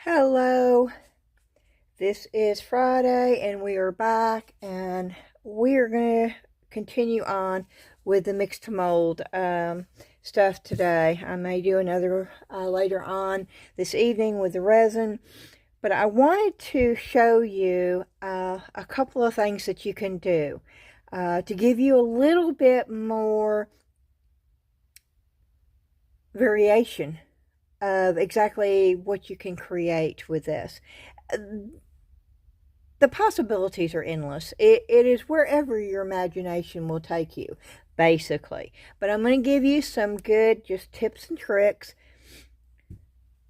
Hello, this is Friday and we are back and we are going to continue on with the Mix2Mold stuff today. I may do another later on this evening with the resin, but I wanted to show you a couple of things that you can do to give you a little bit more variation of exactly what you can create with this. The possibilities are endless. It is wherever your imagination will take you, basically. But I'm going to give you some good just tips and tricks.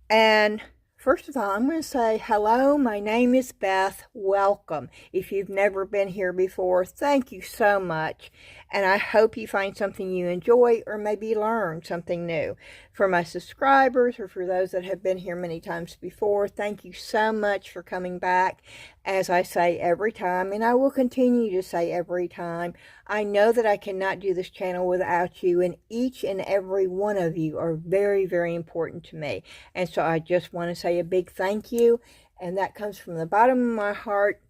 And first of all, I'm going to say, hello, my name is Beth. Welcome. If you've never been here before, thank you so much. And I hope you find something you enjoy or maybe learn something new. For my subscribers or for those that have been here many times before, thank you so much for coming back. As I say every time, and I will continue to say every time, I know that I cannot do this channel without you, and each and every one of you are very, very important to me. And so I just want to say a big thank you, and that comes from the bottom of my heart,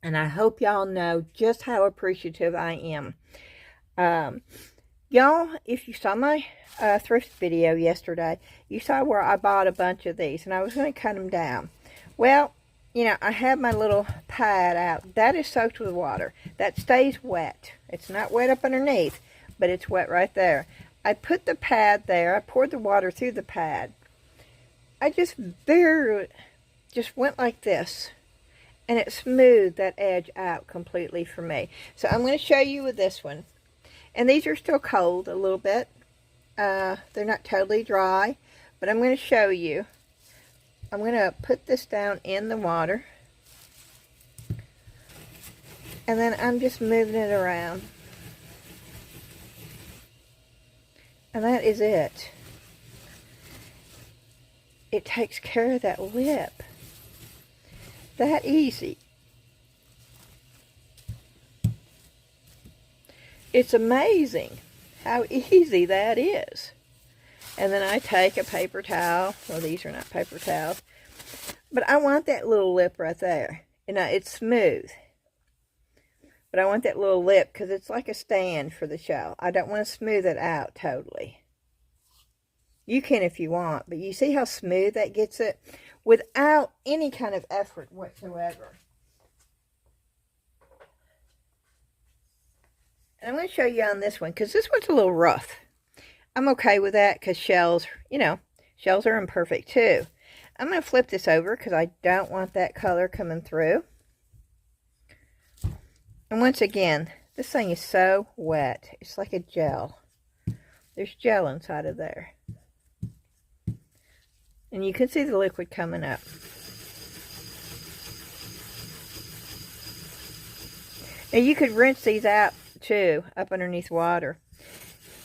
and I hope y'all know just how appreciative I am. Y'all, if you saw my thrift video yesterday, you saw where I bought a bunch of these, and I was going to cut them down. Well, you know, I have my little pad out. That is soaked with water. That stays wet. It's not wet up underneath, but it's wet right there. I put the pad there. I poured the water through the pad. I just went like this, and it smoothed that edge out completely for me. So I'm going to show you with this one. And these are still cold a little bit. They're not totally dry, but I'm going to show you. I'm going to put this down in the water. And then I'm just moving it around. And that is it. It takes care of that lip. That easy. It's amazing how easy that is. And then I take a paper towel. Well, these are not paper towels. But I want that little lip right there. And it's smooth. But I want that little lip because it's like a stand for the shell. I don't want to smooth it out totally. You can if you want. But you see how smooth that gets it? Without any kind of effort whatsoever. And I'm going to show you on this one because this one's a little rough. I'm okay with that because shells, you know, shells are imperfect too. I'm going to flip this over because I don't want that color coming through. And once again, this thing is so wet. It's like a gel. There's gel inside of there. And you can see the liquid coming up. Now you could rinse these out too, up underneath water.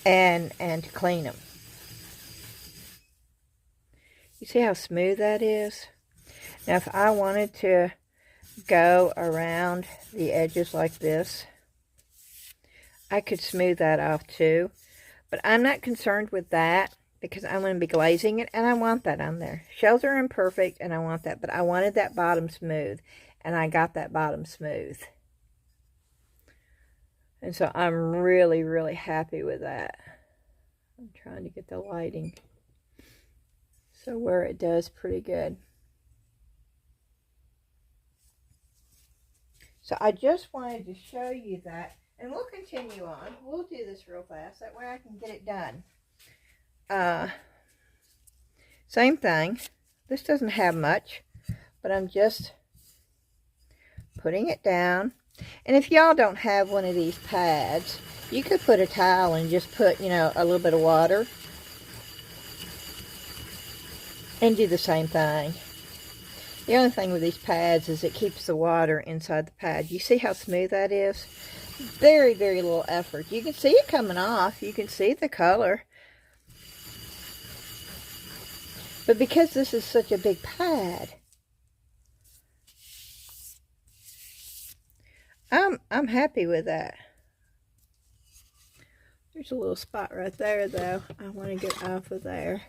And to clean them. You see how smooth that is? Now if I wanted to go around the edges like this, I could smooth that off too. But I'm not concerned with that because I'm going to be glazing it and I want that on there. Shells are imperfect and I want that, but I wanted that bottom smooth and I got that bottom smooth. And so I'm really, really happy with that. I'm trying to get the lighting so where it does pretty good. So I just wanted to show you that. And we'll continue on. We'll do this real fast. That way I can get it done. Same thing. This doesn't have much. But I'm just putting it down. And if y'all don't have one of these pads, you could put a towel and just put, you know, a little bit of water. And do the same thing. The only thing with these pads is it keeps the water inside the pad. You see how smooth that is? Very, very little effort. You can see it coming off. You can see the color. But because this is such a big pad, I'm happy with that. There's a little spot right there, though. I want to get off of there.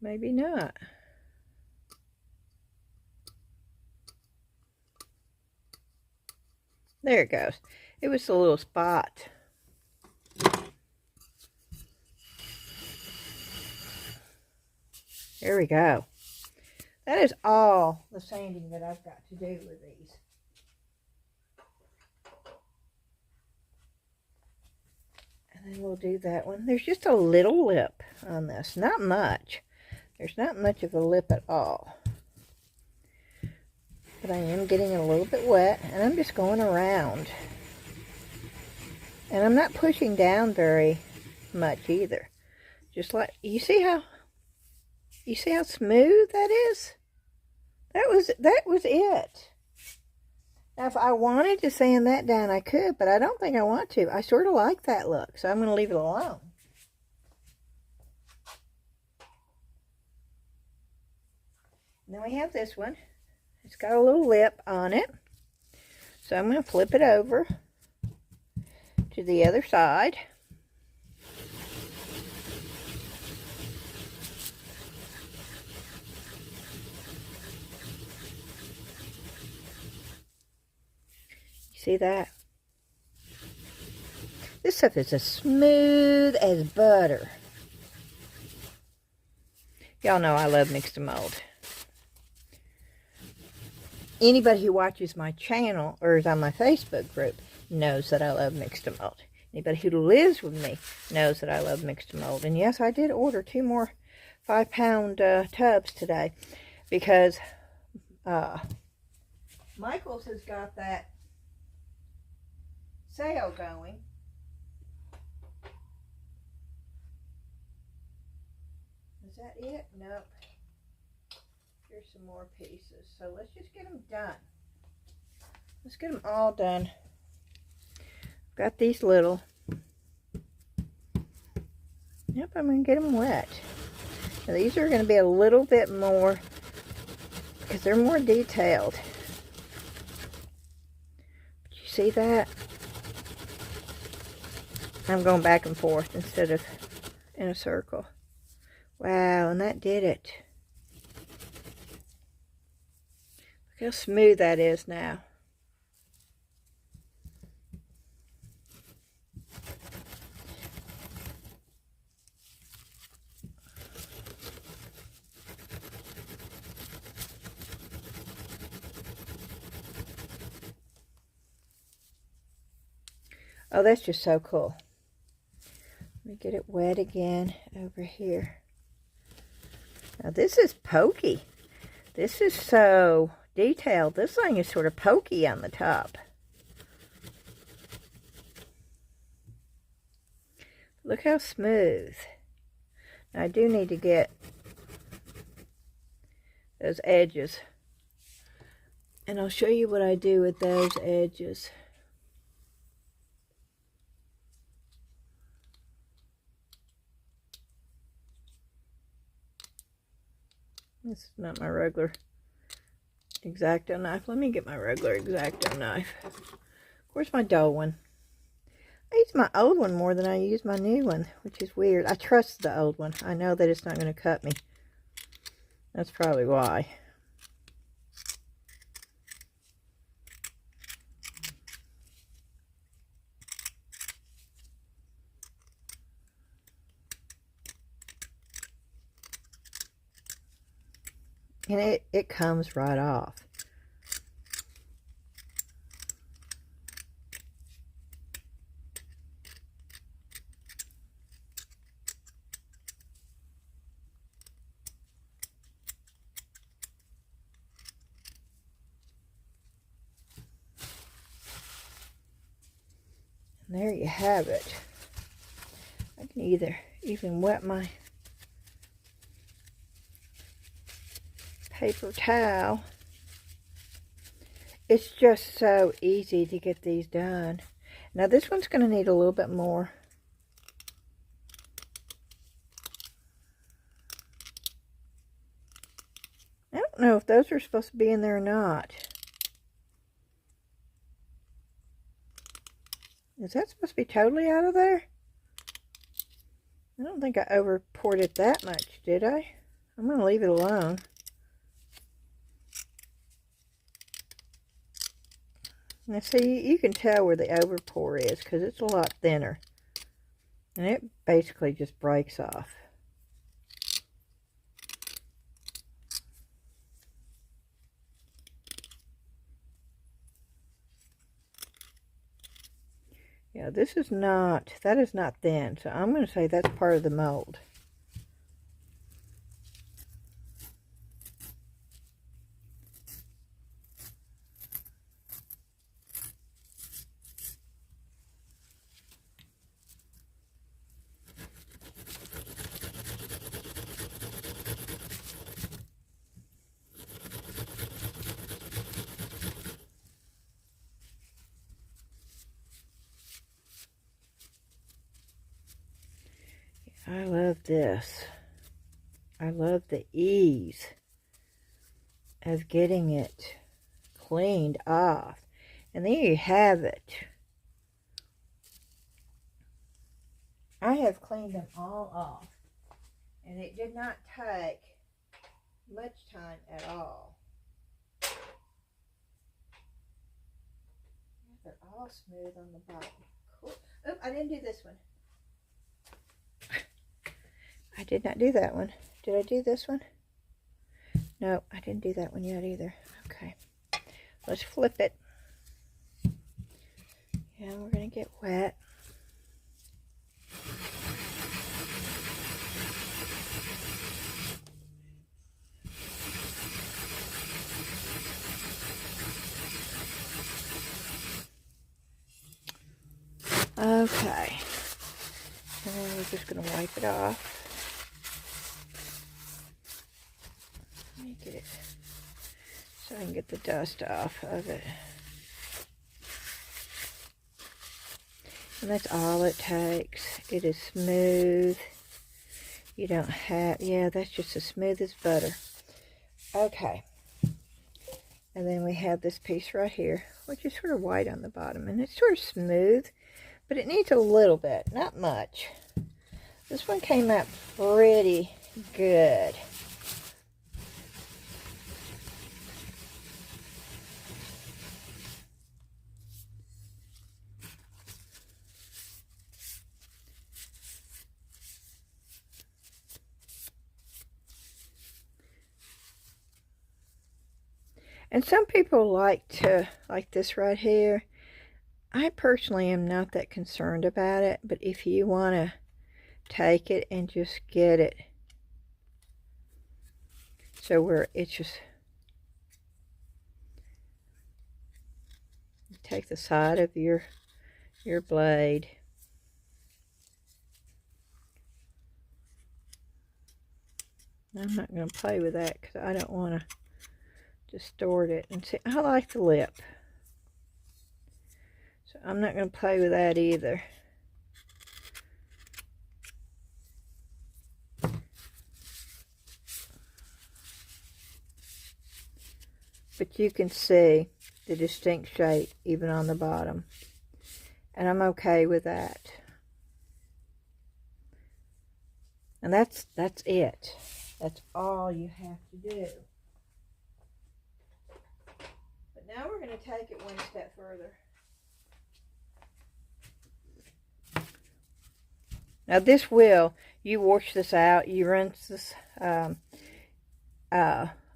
maybe not. There it goes. It was a little spot. There we go. That is all the sanding that I've got to do with these. And then we'll do that one. There's just a little lip on this. Not much. There's not much of a lip at all. But I am getting it a little bit wet, and I'm just going around. And I'm not pushing down very much either. Just like, you see how smooth that is? That was it. Now, if I wanted to sand that down, I could, but I don't think I want to. I sort of like that look, so I'm going to leave it alone. Then we have this one. It's got a little lip on it. So I'm going to flip it over to the other side. See that? This stuff is as smooth as butter. Y'all know I love Mix2Mold. Anybody who watches my channel or is on my Facebook group knows that I love Mix2Mold. Anybody who lives with me knows that I love Mix2Mold. And yes, I did order 2 more 5-pound tubs today because Michael's has got that sale going. Is that it? Nope. Here's some more pieces. So let's just get them done. Let's get them all done. Got these little. Yep, I'm going to get them wet. Now these are going to be a little bit more because they're more detailed. But you see that? I'm going back and forth instead of in a circle. Wow, and that did it. Look how smooth that is now. Oh, that's just so cool. Let me get it wet again over here. Now this is pokey. This is so detailed. This thing is sort of pokey on the top. Look how smooth. Now, I do need to get those edges. And I'll show you what I do with those edges. This is not my regular X-Acto knife. Let me get my regular X-Acto knife. Where's my dull one? I use my old one more than I use my new one, which is weird. I trust the old one. I know that it's not going to cut me. That's probably why. And it comes right off. And there you have it. I can even wet my paper towel. It's just so easy to get these done. Now this one's going to need a little bit more. I don't know if those are supposed to be in there or not. Is that supposed to be totally out of there? I don't think I over poured it that much, did I? I'm going to leave it alone. Now see, you can tell where the overpour is because it's a lot thinner. And it basically just breaks off. Yeah, that is not thin. So I'm going to say that's part of the mold. I love this. I love the ease of getting it cleaned off. And there you have it. I have cleaned them all off. And it did not take much time at all. They're all smooth on the bottom. Cool. Oop, I didn't do this one. I did not do that one. Did I do this one? No, I didn't do that one yet either. Okay. Let's flip it. Yeah, we're going to get wet. Okay. And then we're just going to wipe it off. Let me get it so I can get the dust off of it. And that's all it takes. It is smooth. You don't have, yeah, that's just as smooth as butter. Okay. And then we have this piece right here, which is sort of white on the bottom. And it's sort of smooth, but it needs a little bit, not much. This one came out pretty good. And some people like this right here. I personally am not that concerned about it, but if you want to take it and just get it so where it's just, you take the side of your blade, I'm not going to play with that because I don't want to distort it. And see, I like the lip, so I'm not going to play with that either. But you can see the distinct shape even on the bottom, and I'm okay with that. And that's it. That's all you have to do. But now we're going to take it one step further. Now this you wash this out, you rinse this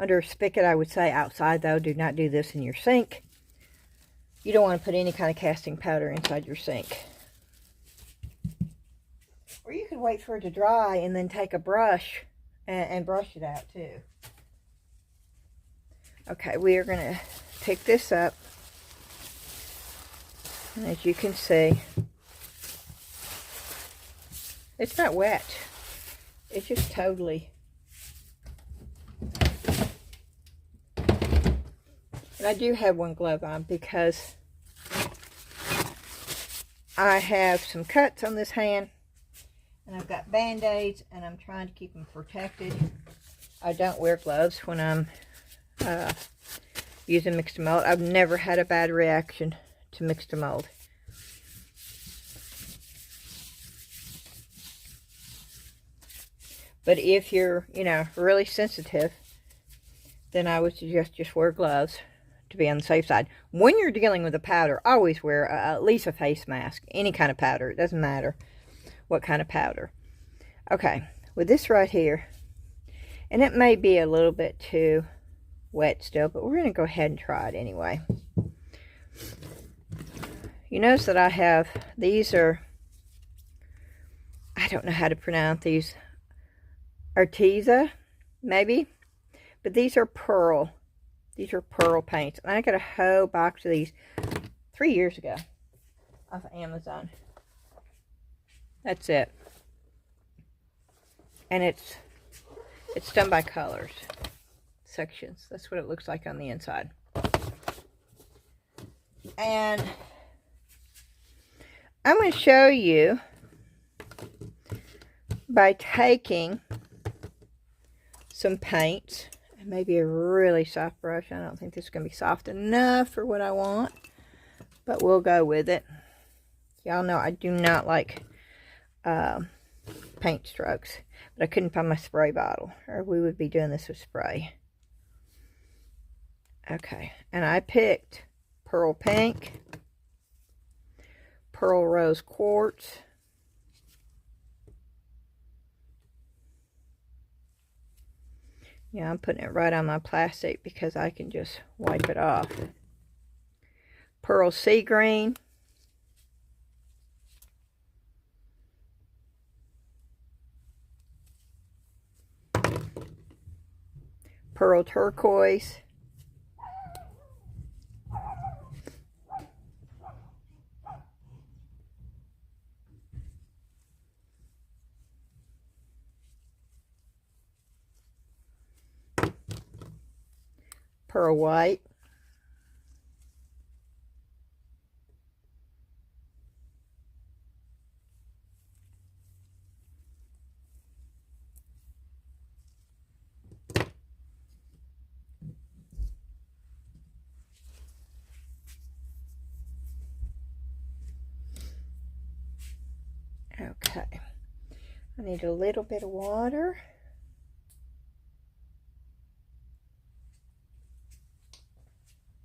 under a spigot, I would say. Outside though, do not do this in your sink. You don't want to put any kind of casting powder inside your sink. Or you could wait for it to dry and then take a brush and brush it out too. Okay, we are going to pick this up. And as you can see, it's not wet. It's just totally. And I do have one glove on because I have some cuts on this hand. And I've got band-aids, and I'm trying to keep them protected. I don't wear gloves when I'm using Mix2Mold. I've never had a bad reaction to Mix2Mold. But if you're, you know, really sensitive, then I would suggest just wear gloves to be on the safe side. When you're dealing with a powder, always wear at least a face mask. Any kind of powder. It doesn't matter what kind of powder. Okay, with this right here, and it may be a little bit too wet still, but we're going to go ahead and try it anyway. You notice that I have, these are, I don't know how to pronounce these, Arteza, maybe, but these are pearl. These are pearl paints. And I got a whole box of these 3 years ago off of Amazon. That's it. And it's done by colors, sections. That's what it looks like on the inside. And I'm going to show you by taking some paint and maybe a really soft brush. I don't think this is going to be soft enough for what I want, but we'll go with it. Y'all know I do not like paint strokes, but I couldn't find my spray bottle, or we would be doing this with spray. Okay, and I picked Pearl Pink, Pearl Rose Quartz, yeah, I'm putting it right on my plastic because I can just wipe it off. Pearl Sea Green, Pearl Turquoise, Pearl White, okay, I need a little bit of water.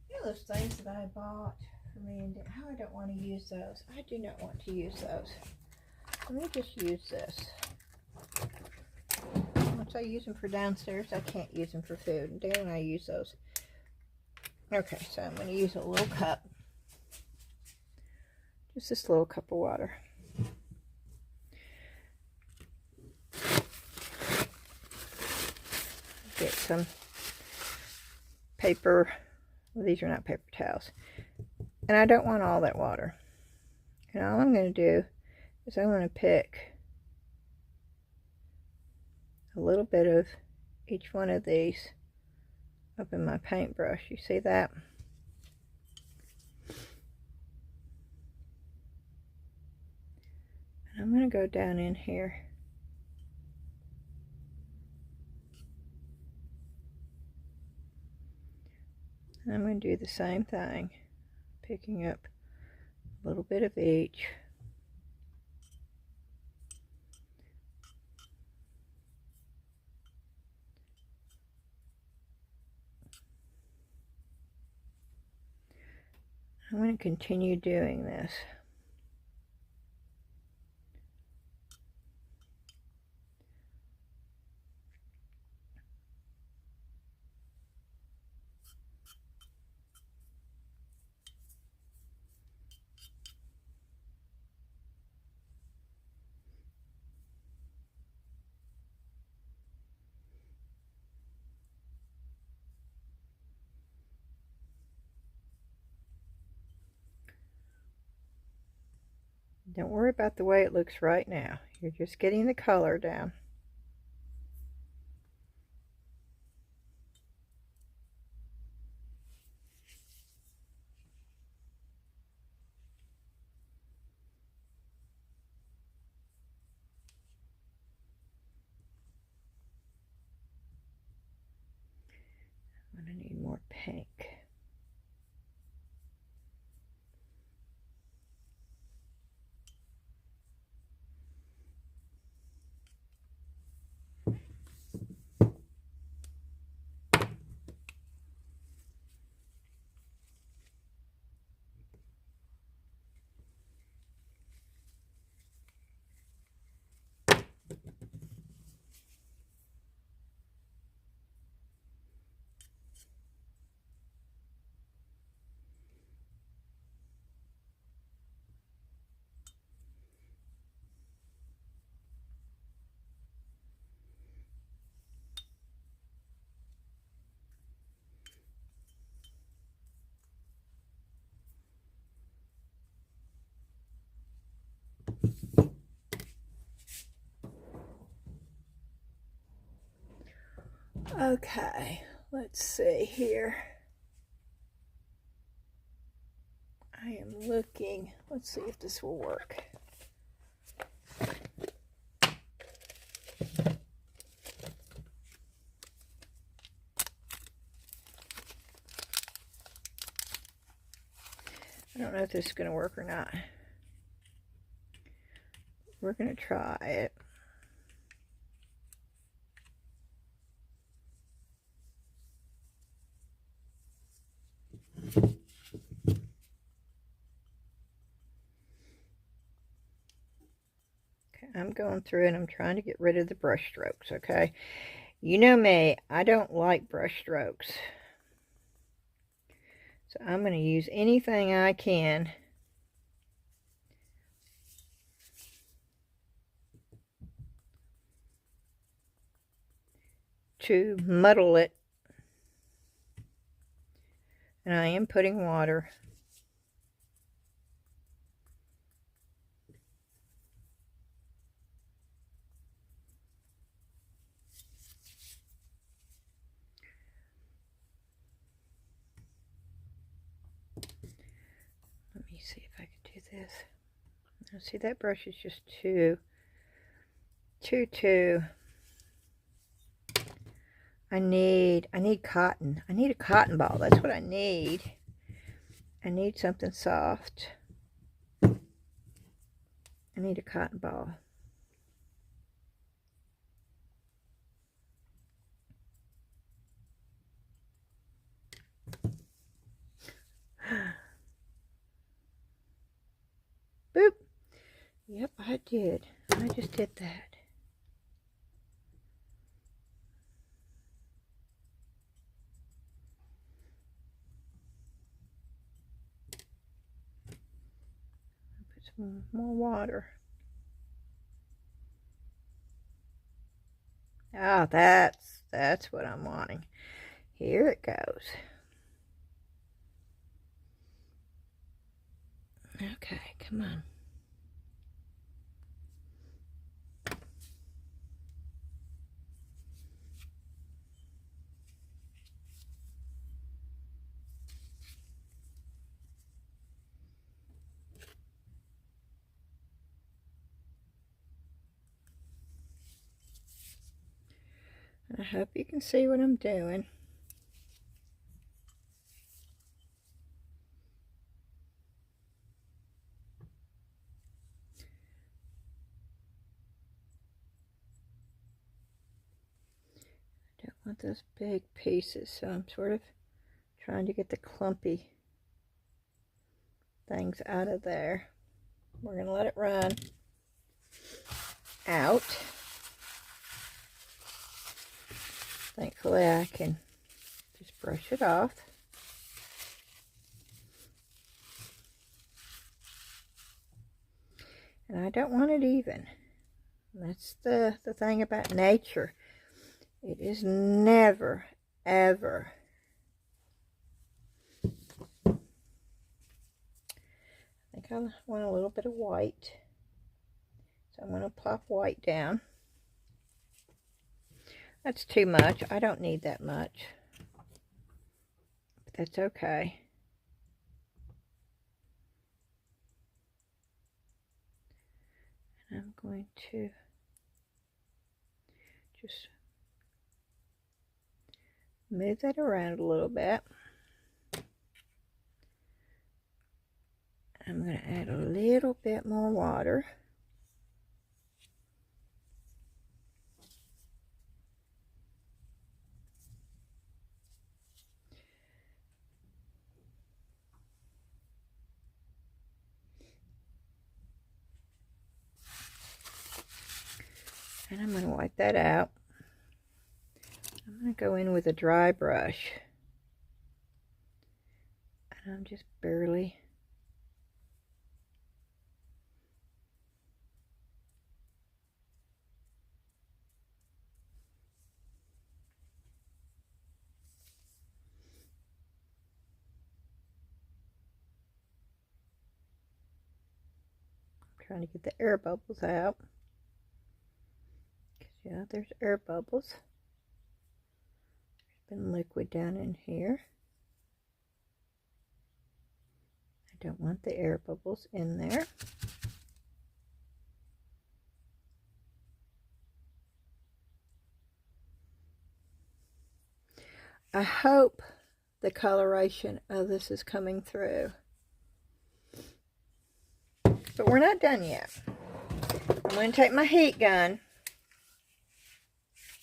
You know those things that I bought for me, and how I don't want to use those. I do not want to use those. Let me just use this. Once I use them for downstairs, I can't use them for food. And then I use those. Okay, so I'm going to use a little cup. Just this little cup of water. Get some paper. Well, these are not paper towels. And I don't want all that water. And all I'm going to do is I'm going to pick a little bit of each one of these up in my paintbrush. You see that? And I'm going to go down in here. And I'm going to do the same thing, picking up a little bit of each. I'm going to continue doing this. Don't worry about the way it looks right now. You're just getting the color down. I'm going to need more pink. Okay, let's see here. I am looking. Let's see if this will work. I don't know if this is going to work or not. We're going to try it. Okay, I'm going through and I'm trying to get rid of the brush strokes, okay? You know me, I don't like brush strokes. So I'm going to use anything I can to muddle it. And I am putting water. Let me see if I can do this. Now see, that brush is just too. I need cotton. I need a cotton ball. That's what I need. I need something soft. I need a cotton ball. Boop. Yep, I did. I just did that. Put some more water. Ah, that's what I'm wanting. Here it goes. Okay, come on. I hope you can see what I'm doing. I don't want those big pieces, so I'm sort of trying to get the clumpy things out of there. We're going to let it run out. Thankfully, I can just brush it off. And I don't want it even. That's the thing about nature. It is never, ever. I think I want a little bit of white. So I'm going to plop white down. That's too much. I don't need that much. But that's okay. And I'm going to just move that around a little bit. I'm going to add a little bit more water. And I'm going to wipe that out. I'm going to go in with a dry brush. And I'm just barely trying to get the air bubbles out. Yeah, there's air bubbles. There's been liquid down in here. I don't want the air bubbles in there. I hope the coloration of this is coming through. But we're not done yet. I'm going to take my heat gun.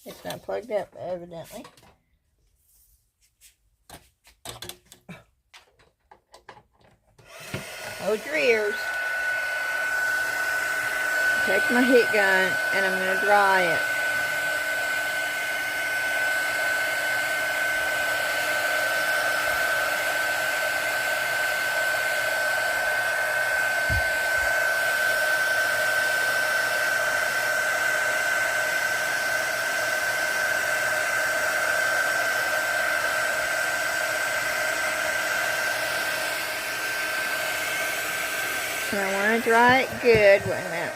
It's not plugged up, evidently. Hold your ears. Take my heat gun and I'm going to dry it. And I want to dry it good. Wait a minute.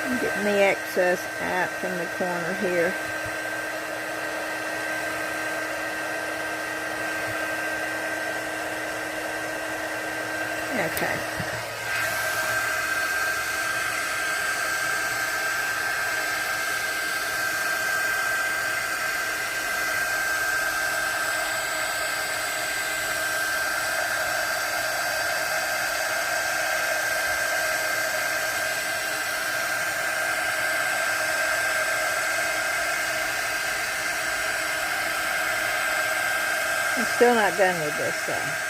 I'm getting the excess out from the corner here. Okay. I'm still not done with this though.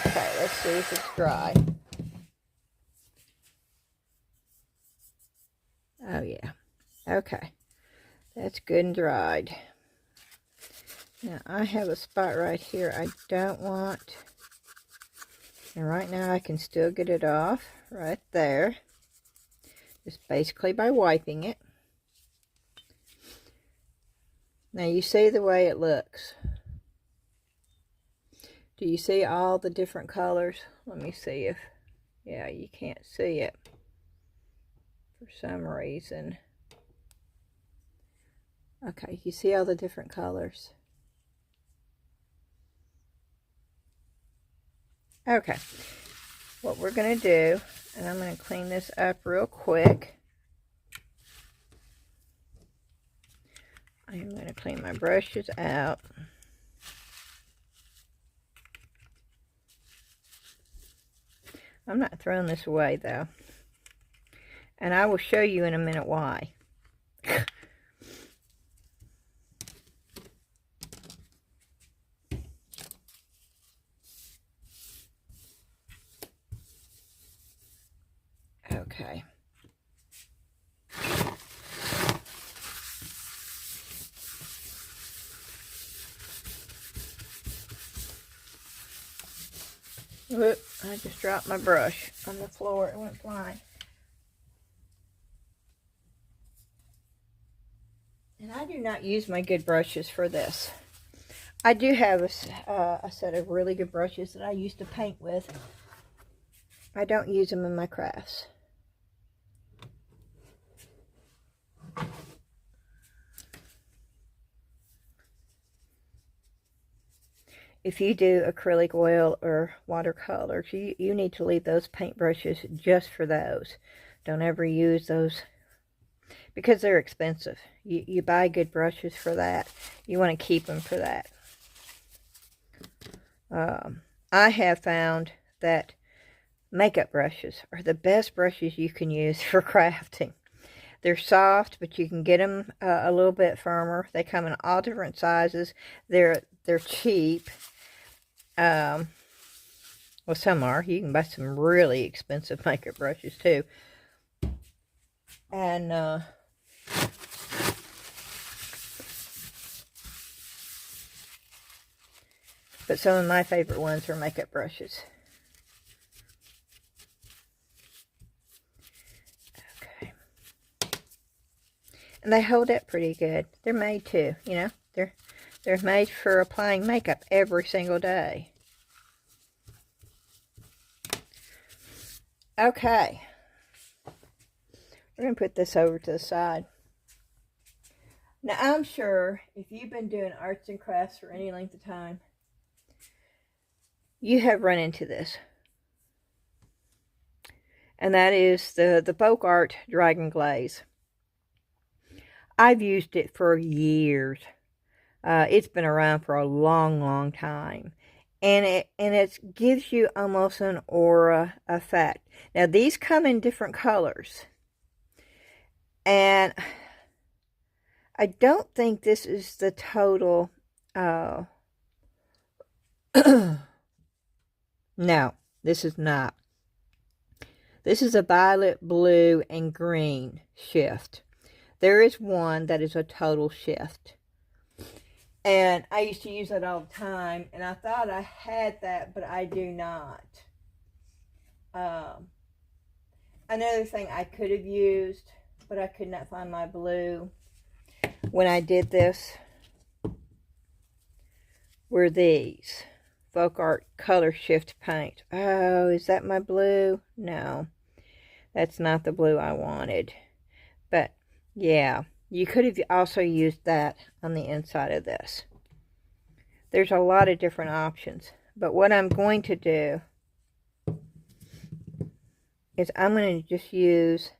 Okay, let's see if it's dry. Oh yeah. Okay. That's good and dried. Now I have a spot right here I don't want. And right now I can still get it off right there. Just basically by wiping it. Now you see the way it looks. Do you see all the different colors? Let me see if, yeah, you can't see it for some reason. Okay, you see all the different colors? Okay, what we're going to do, and I'm going to clean this up real quick. I'm going to clean my brushes out. I'm not throwing this away though. And I will show you in a minute why. Okay. Whoop, I just dropped my brush on the floor. It went flying. And I do not use my good brushes for this. I do have a set of really good brushes that I used to paint with. I don't use them in my crafts. if you do acrylic oil or watercolors, you need to leave those paintbrushes just for those. Don't ever use those because they're expensive. You buy good brushes for that. You want to keep them for that. I have found that makeup brushes are the best brushes you can use for crafting. They're soft, but you can get them a little bit firmer. They come in all different sizes. They're cheap. Well, some are. You can buy some really expensive makeup brushes too. And but some of my favorite ones are makeup brushes. Okay. And they hold up pretty good. They're made to, you know, they're made for applying makeup every single day. Okay. We're going to put this over to the side. Now, I'm sure if you've been doing arts and crafts for any length of time, you have run into this. And that is the folk art dragon glaze. I've used it for years. It's been around for a long, long time. And it gives you almost an aura effect. Now, these come in different colors. And I don't think this is the total... No, this is not. This is a violet, blue, and green shift. There is one that is a total shift. And I used to use that all the time. And I thought I had that, but I do not. Another thing I could have used, but I could not find my blue when I did this, were these. Folk Art Color Shift Paint. Oh, is that my blue? No, that's not the blue I wanted. But, yeah, you could have also used that on the inside of this. There's a lot of different options. But what I'm going to do is I'm going to just use,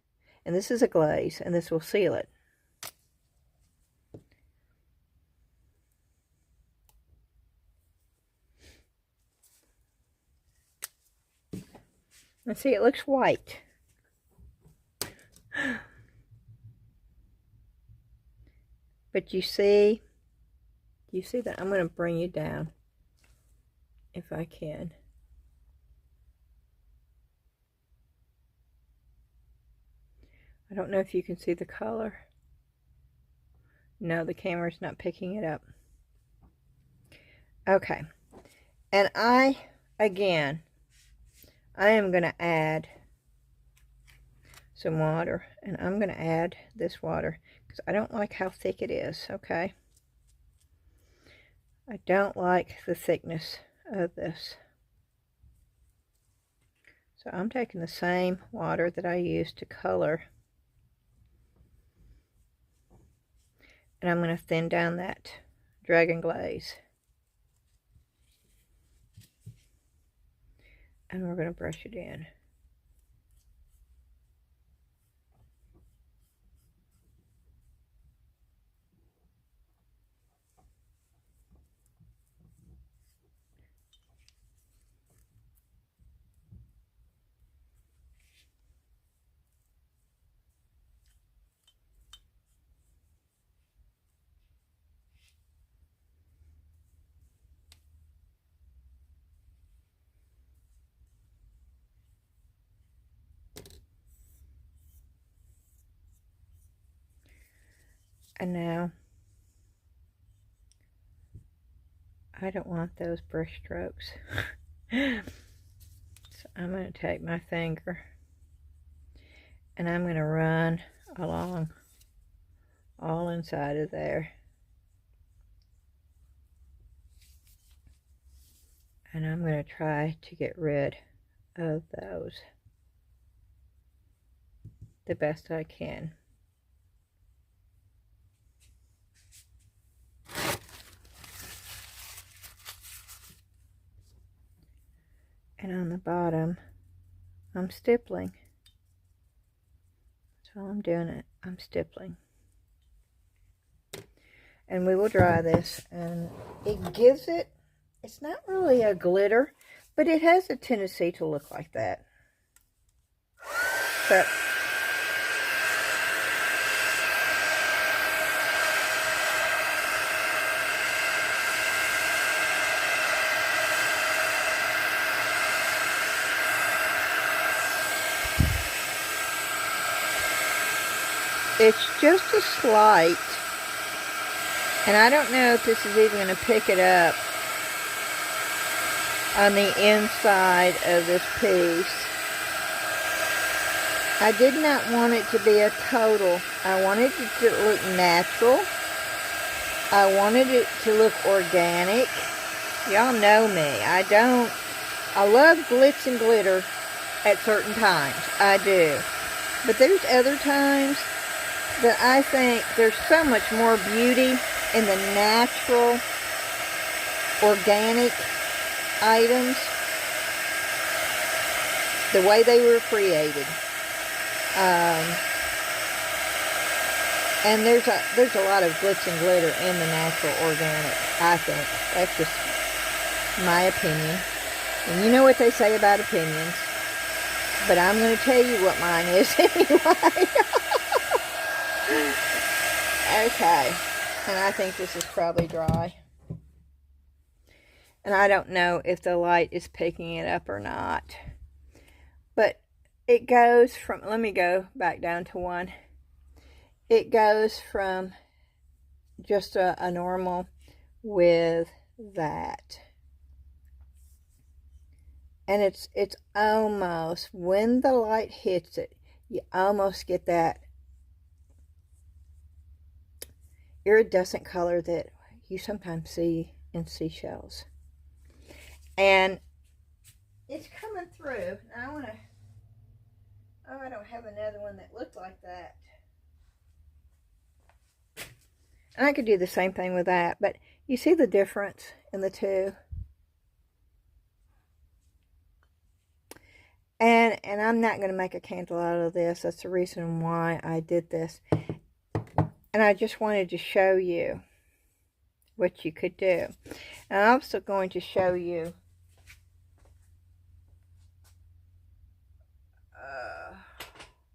and this is a glaze, and this will seal it. Let's see, it looks white. But you see that? I'm going to bring you down if I can. I don't know if you can see the color. No, the camera's not picking it up. Okay. And again, I am going to add some water. And I'm going to add this water because I don't like how thick it is, okay? I don't like the thickness of this. So I'm taking the same water that I used to color. And I'm going to thin down that dragon glaze. And we're going to brush it in. And now, I don't want those brush strokes. So I'm going to take my finger and I'm going to run along all inside of there. And I'm going to try to get rid of those the best I can. And on the bottom, I'm stippling. So I'm doing it. I'm stippling. And we will dry this. And it gives it, it's not really a glitter, but it has a tendency to look like that. But it's just a slight, and I don't know if this is even going to pick it up on the inside of this piece. I did not want it to be a total. I wanted it to look natural. I wanted it to look organic. Y'all know me. I love glitz and glitter at certain times. I do. But there's other times that I think there's so much more beauty in the natural, organic items, the way they were created. And there's a lot of glitz and glitter in the natural, organic, I think. That's just my opinion. And you know what they say about opinions. But I'm going to tell you what mine is anyway. Okay. And I think this is probably dry. And I don't know if the light is picking it up or not. But it goes from, let me go back down to one. It goes from just a normal with that. And it's almost, when the light hits it, you almost get that iridescent color that you sometimes see in seashells. And it's coming through. Now I want to, oh, I don't have another one that looked like that. And I could do the same thing with that, but you see the difference in the two? And I'm not going to make a candle out of this. That's the reason why I did this. And I just wanted to show you what you could do. And I'm also going to show you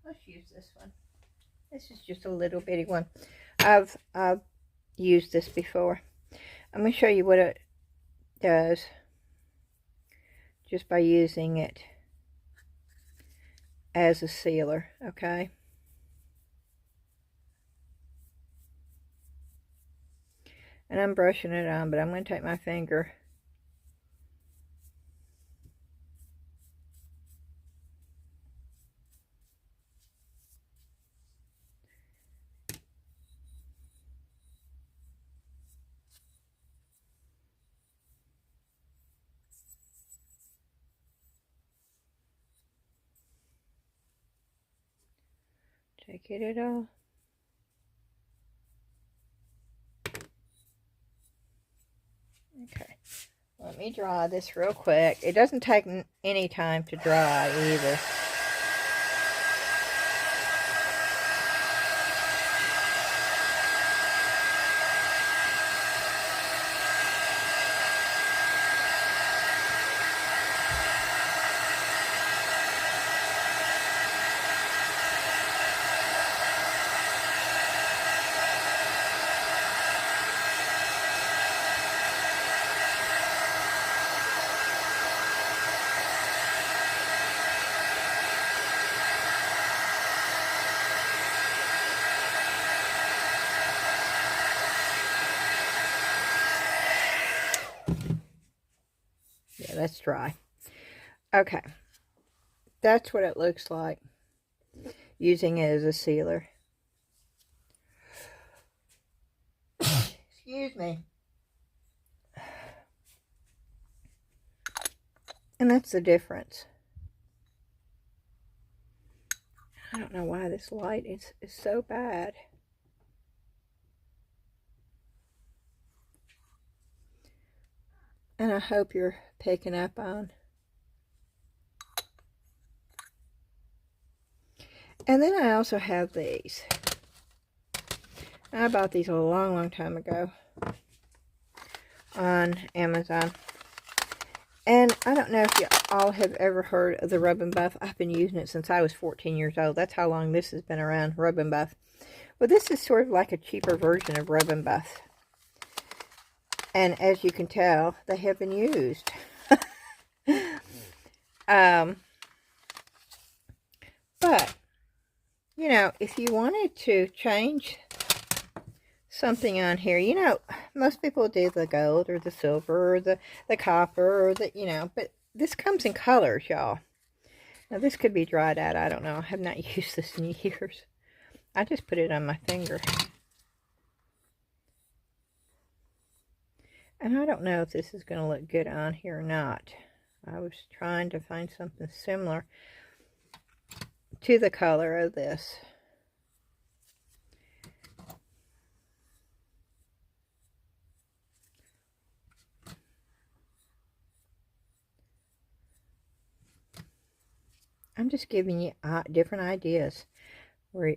let's use this one. This is just a little bitty one. I've used this before. I'm going to show you what it does just by using it as a sealer, okay? And I'm brushing it on, but I'm going to take my finger take it off. Okay, let me dry this real quick. It doesn't take any time to dry either. Yeah, that's dry. Okay, that's what it looks like using it as a sealer. Excuse me. And that's the difference. I don't know why this light is so bad. And I hope you're picking up on And then I also have these. I bought these a long, long time ago on Amazon. And I don't know if you all have ever heard of the Rub and Buff. I've been using it since I was 14 years old. That's how long this has been around, Rub and Buff. Well, this is sort of like a cheaper version of Rub and Buff. And as you can tell, they have been used. But, you know, if you wanted to change something on here, you know, most people do the gold or the silver or the copper or the, you know, but this comes in colors, y'all. Now, this could be dried out. I don't know. I have not used this in years. I just put it on my finger. And I don't know if this is going to look good on here or not. I was trying to find something similar to the color of this. I'm just giving you different ideas where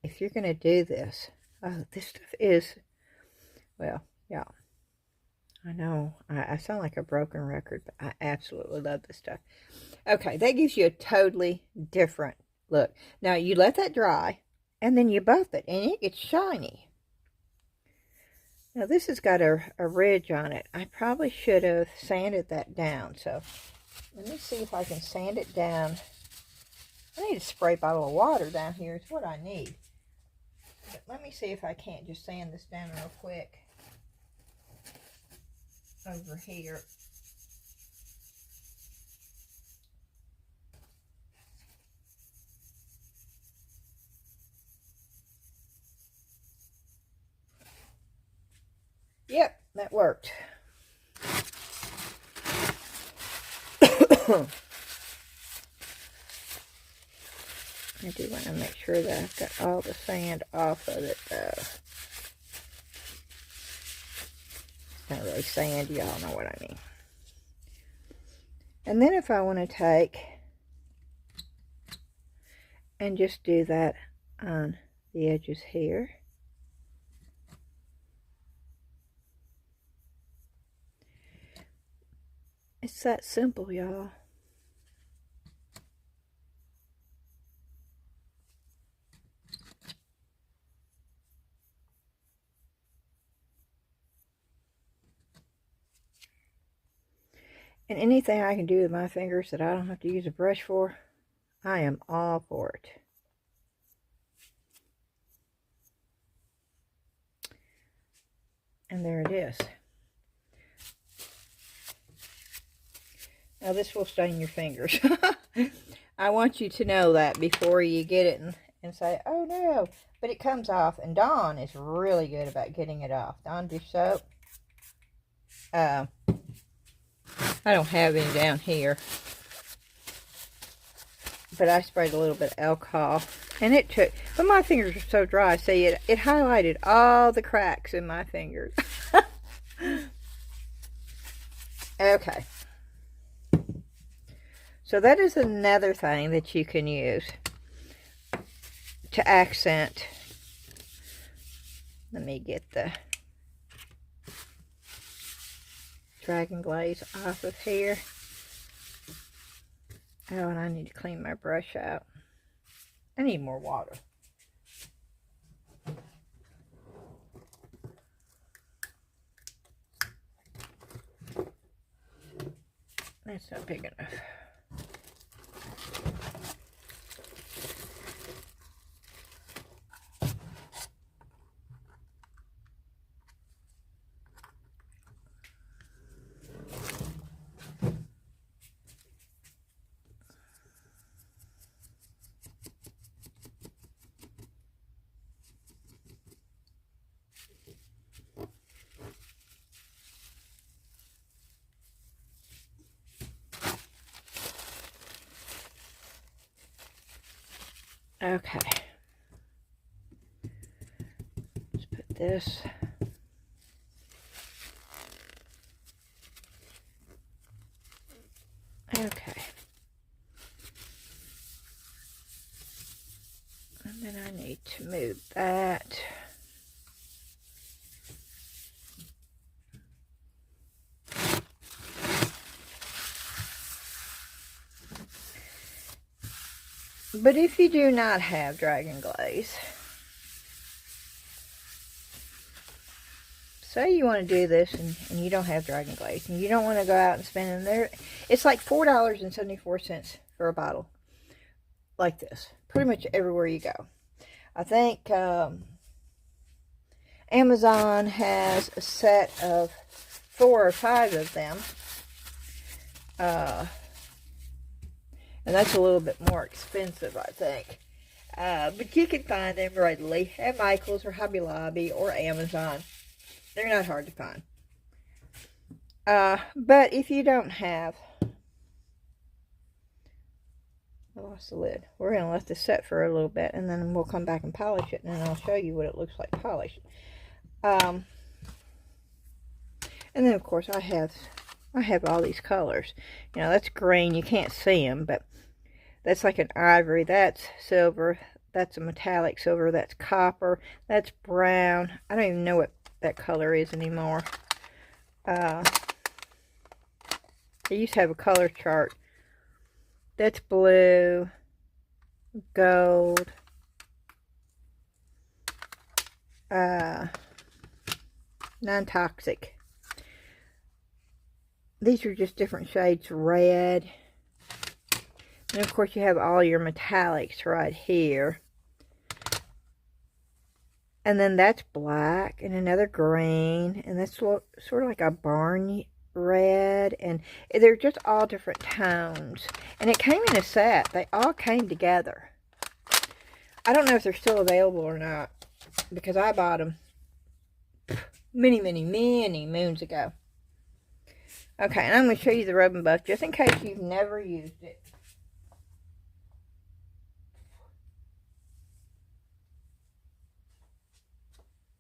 if you're going to do this. Oh, this stuff is, well, yeah. I know, I sound like a broken record, but I absolutely love this stuff. Okay, that gives you a totally different look. Now, you let that dry, and then you buff it, and it gets shiny. Now, this has got a ridge on it. I probably should have sanded that down, so let me see if I can sand it down. I need a spray bottle of water down here is what I need. But let me see if I can't just sand this down real quick. Over here. Yep, that worked. I do want to make sure that I've got all the sand off of it though. Not really sand, y'all know what I mean. And then if I want to take and just do that on the edges here. It's that simple, y'all. And anything I can do with my fingers that I don't have to use a brush for, I am all for it. And there it is. Now this will stain your fingers. I want you to know that before you get it and say, oh no. But it comes off, and Dawn is really good about getting it off. Dawn dish soap. I don't have any down here. But I sprayed a little bit of alcohol. And it took, but my fingers are so dry. See, it highlighted all the cracks in my fingers. Okay. So that is another thing that you can use to accent. Let me get the Dragon Glaze off of here. Oh, and I need to clean my brush out. I need more water. That's not big enough. Okay. Let's put this. Okay. And I need to move that. But if you do not have Dragon Glaze, say you want to do this and you don't have Dragon Glaze, and you don't want to go out and spend in there. It's like $4.74 for a bottle like this, pretty much everywhere you go. I think Amazon has a set of 4 or 5 of them. And that's a little bit more expensive, I think. But you can find them readily at Michael's or Hobby Lobby or Amazon. They're not hard to find. But if you don't have... I lost the lid. We're going to let this set for a little bit, and then we'll come back and polish it, and then I'll show you what it looks like polished. And then, of course, I have all these colors. You know, that's green. You can't see them, but that's like an ivory. That's silver. That's a metallic silver. That's copper. That's brown. I don't even know what that color is anymore. I used to have a color chart. That's blue, gold, non-toxic. These are just different shades, red. And of course you have all your metallics right here. And then that's black and another green. And that's sort of like a barn red. And they're just all different tones. And it came in a set. They all came together. I don't know if they're still available or not, because I bought them many, many, many moons ago. Okay, and I'm going to show you the rub and buff just in case you've never used it.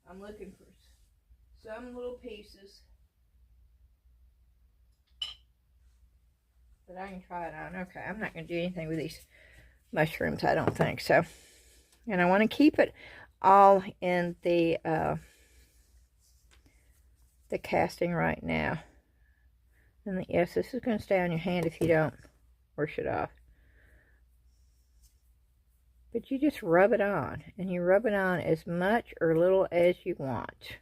I'm looking for some little pieces that I can try it on. Okay, I'm not going to do anything with these mushrooms, I don't think so. And I want to keep it all in the casting right now. And yes, this is going to stay on your hand if you don't wash it off. But you just rub it on. And you rub it on as much or little as you want.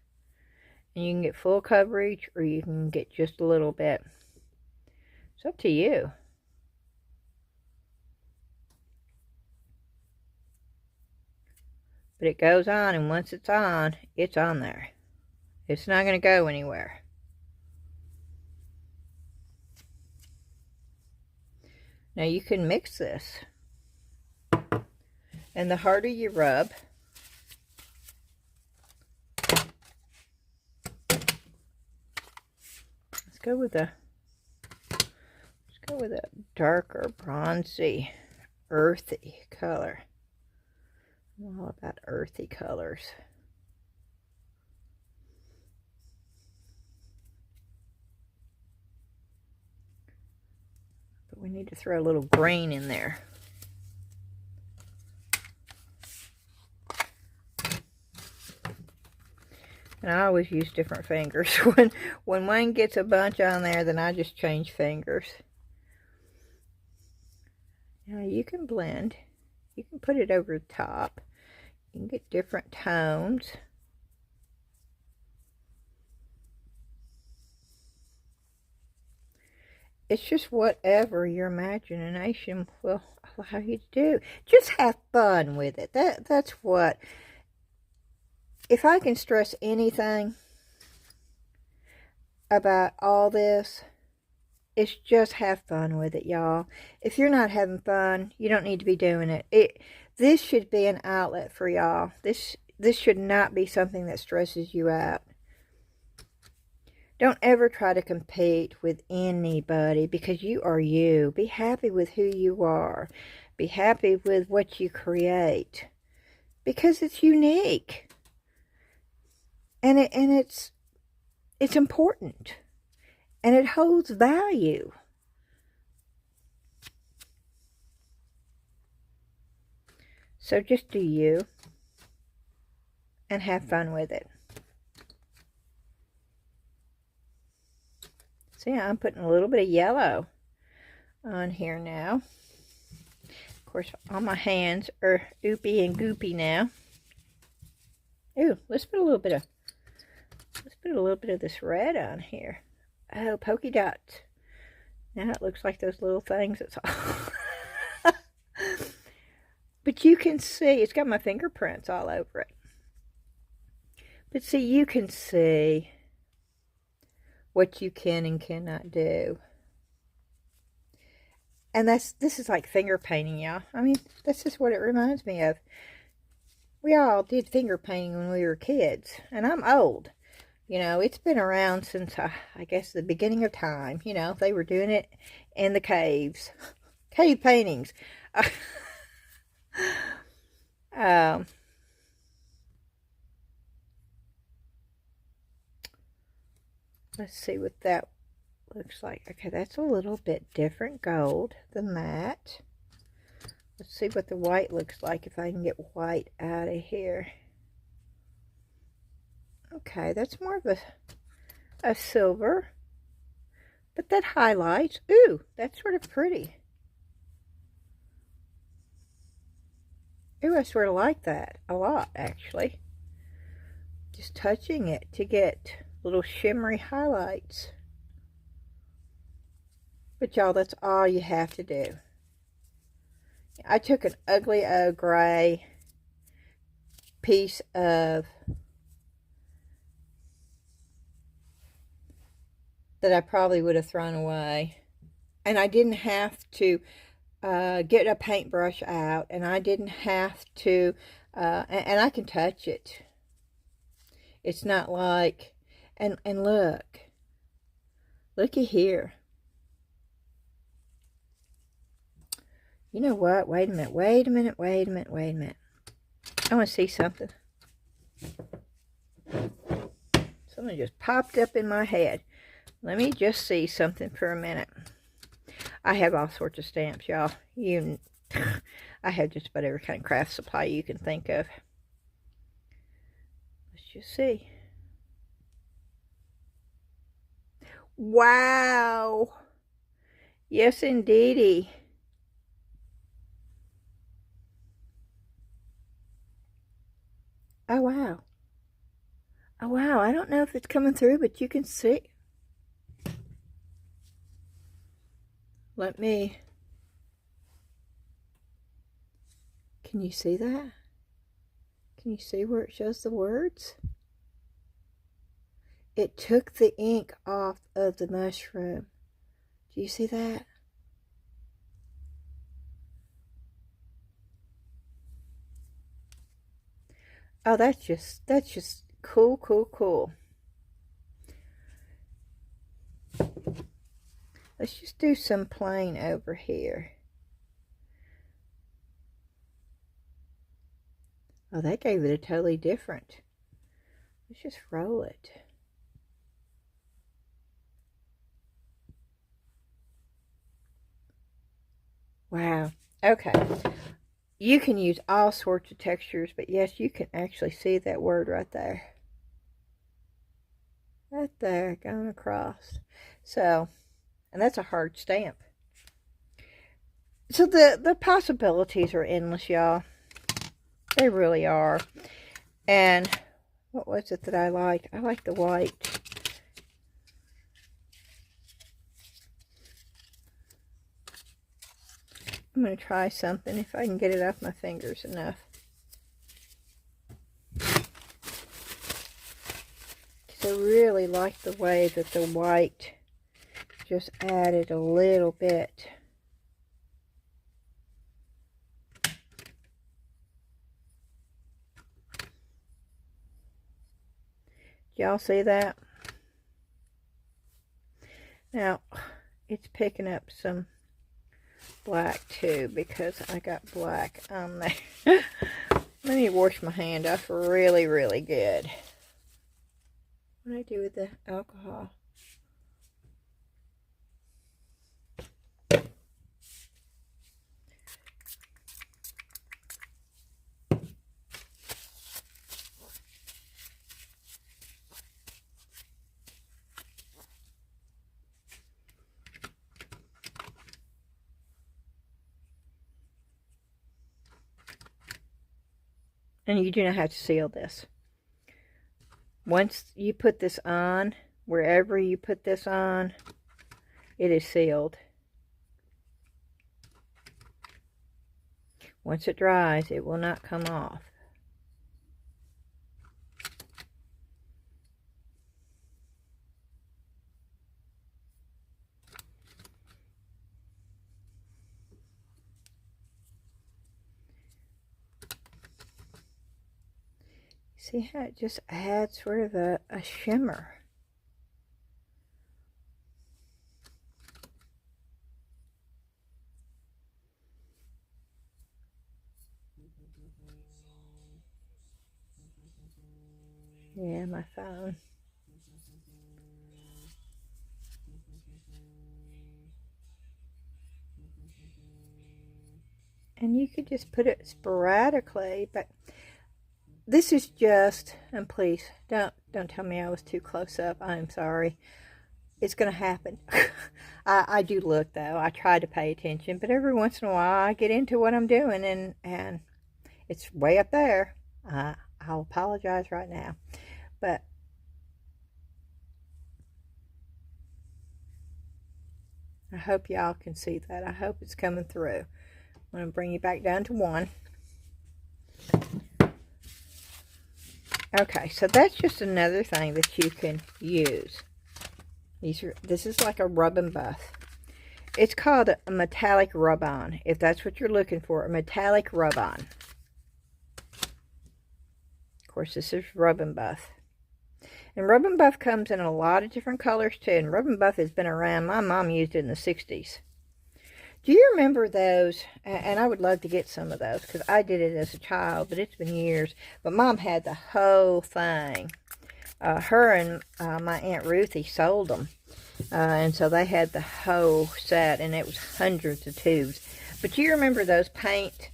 And you can get full coverage or you can get just a little bit. It's up to you. But it goes on, and once it's on there. It's not going to go anywhere. Now you can mix this. And the harder you rub, let's go with a darker, bronzy, earthy color. I'm all about earthy colors. But we need to throw a little green in there. And I always use different fingers. When one gets a bunch on there, then I just change fingers. Now you can blend. You can put it over the top. You can get different tones. It's just whatever your imagination will allow you to do. Just have fun with it. That's what. If I can stress anything about all this, it's just have fun with it, y'all. If you're not having fun, you don't need to be doing it. This should be an outlet for y'all. This should not be something that stresses you out. Don't ever try to compete with anybody, because you are you. Be happy with who you are. Be happy with what you create, because it's unique. And it's important. And it holds value. So just do you and have fun with it. See, I'm putting a little bit of yellow on here now. Of course, all my hands are oopy and goopy now. Ooh, let's put a little bit of this red on here. Oh, polka dots. Now it looks like those little things. It's all. But you can see, it's got my fingerprints all over it. But see, you can see what you can and cannot do. And this is like finger painting, y'all. I mean, that's just what it reminds me of. We all did finger painting when we were kids. And I'm old. You know, it's been around since, I guess, the beginning of time. You know, they were doing it in the caves. Cave paintings. Let's see what that looks like. Okay, that's a little bit different gold than that. Let's see what the white looks like if I can get white out of here. Okay, that's more of a silver. But that highlights. Ooh, that's sort of pretty. Ooh, I sort of like that a lot, actually. Just touching it to get little shimmery highlights. But y'all, that's all you have to do. I took an ugly old gray piece of that I probably would have thrown away. And I didn't have to get a paintbrush out. And I didn't have to, and I can touch it. It's not like, and looky here. You know what? Wait a minute. I want to see something. Something just popped up in my head. Let me just see something for a minute. I have all sorts of stamps, y'all. I have just about every kind of craft supply you can think of. Let's just see. Wow. Yes, indeedy. Oh, wow. Oh, wow. I don't know if it's coming through, but you can see. Let me. Can you see that? Can you see where it shows the words? It took the ink off of the mushroom. Do you see that? Oh, that's just cool. Let's just do some plain over here. Oh, that gave it a totally different. Let's just roll it. Wow. Okay. You can use all sorts of textures, but yes, you can actually see that word right there. Right there, going across. So, and that's a hard stamp. So the possibilities are endless, y'all. They really are. And what was it that I liked? I like the white. I'm going to try something if I can get it off my fingers enough. Because I really like the way that the white just added a little bit. Y'all see that? Now, it's picking up some black too because I got black on there. Let me wash my hand off really good. What do I do with the alcohol? And you do not have to seal this. Once you put this on, wherever you put this on, it is sealed. Once it dries, it will not come off. See how it just adds sort of a shimmer. Yeah, my phone. And you could just put it sporadically, but this is just, and please don't tell me I was too close up. I'm sorry. It's going to happen. I do look, though. I try to pay attention, but every once in a while I get into what I'm doing, and it's way up there. I'll apologize right now, but I hope y'all can see that. I hope it's coming through. I'm going to bring you back down to 1. Okay, so that's just another thing that you can use. This is like a rub and buff. It's called a metallic rub-on, if that's what you're looking for, a metallic rub-on. Of course, this is rub and buff. And rub and buff comes in a lot of different colors too, and rub and buff has been around. My mom used it in the 60s. Do you remember those? And I would love to get some of those, because I did it as a child, but it's been years. But Mom had the whole thing. Her and my Aunt Ruthie sold them. And so they had the whole set, and it was hundreds of tubes. But you remember those paints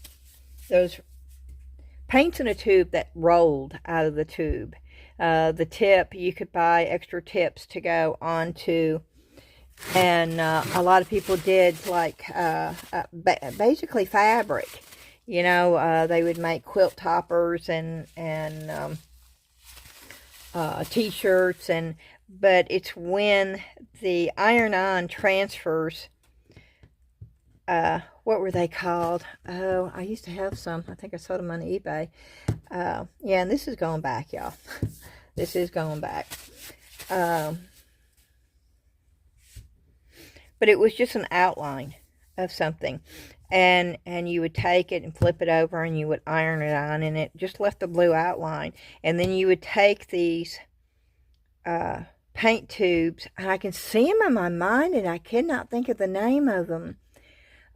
in a tube that rolled out of the tube. The tip, you could buy extra tips to go onto, and a lot of people did like basically fabric. You know, they would make quilt toppers and t-shirts, but it's when the iron-on transfers. What were they called? Oh, I used to have some. I think I sold them on eBay. Yeah, and this is going back, y'all. This is going back. But it was just an outline of something. And you would take it and flip it over, and you would iron it on, and it just left the blue outline. And then you would take these paint tubes, and I can see them in my mind, and I cannot think of the name of them.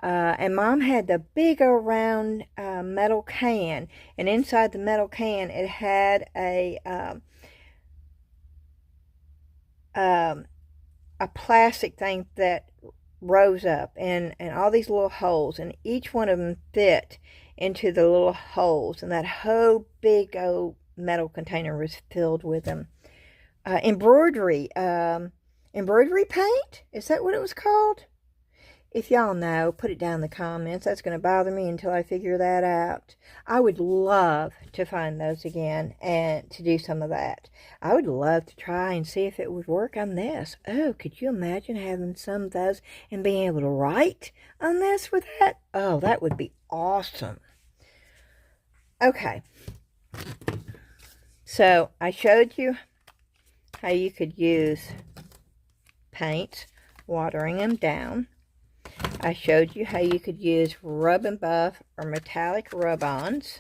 And Mom had the big old round metal can, and inside the metal can it had a plastic thing that rose up, and all these little holes, and each one of them fit into the little holes, and that whole big old metal container was filled with them. Embroidery paint? Is that what it was called? If y'all know, put it down in the comments. That's going to bother me until I figure that out. I would love to find those again and to do some of that. I would love to try and see if it would work on this. Oh, could you imagine having some of those and being able to write on this with that? Oh, that would be awesome. Okay. So, I showed you how you could use paint, watering them down. I showed you how you could use rub and buff or metallic rub-ons.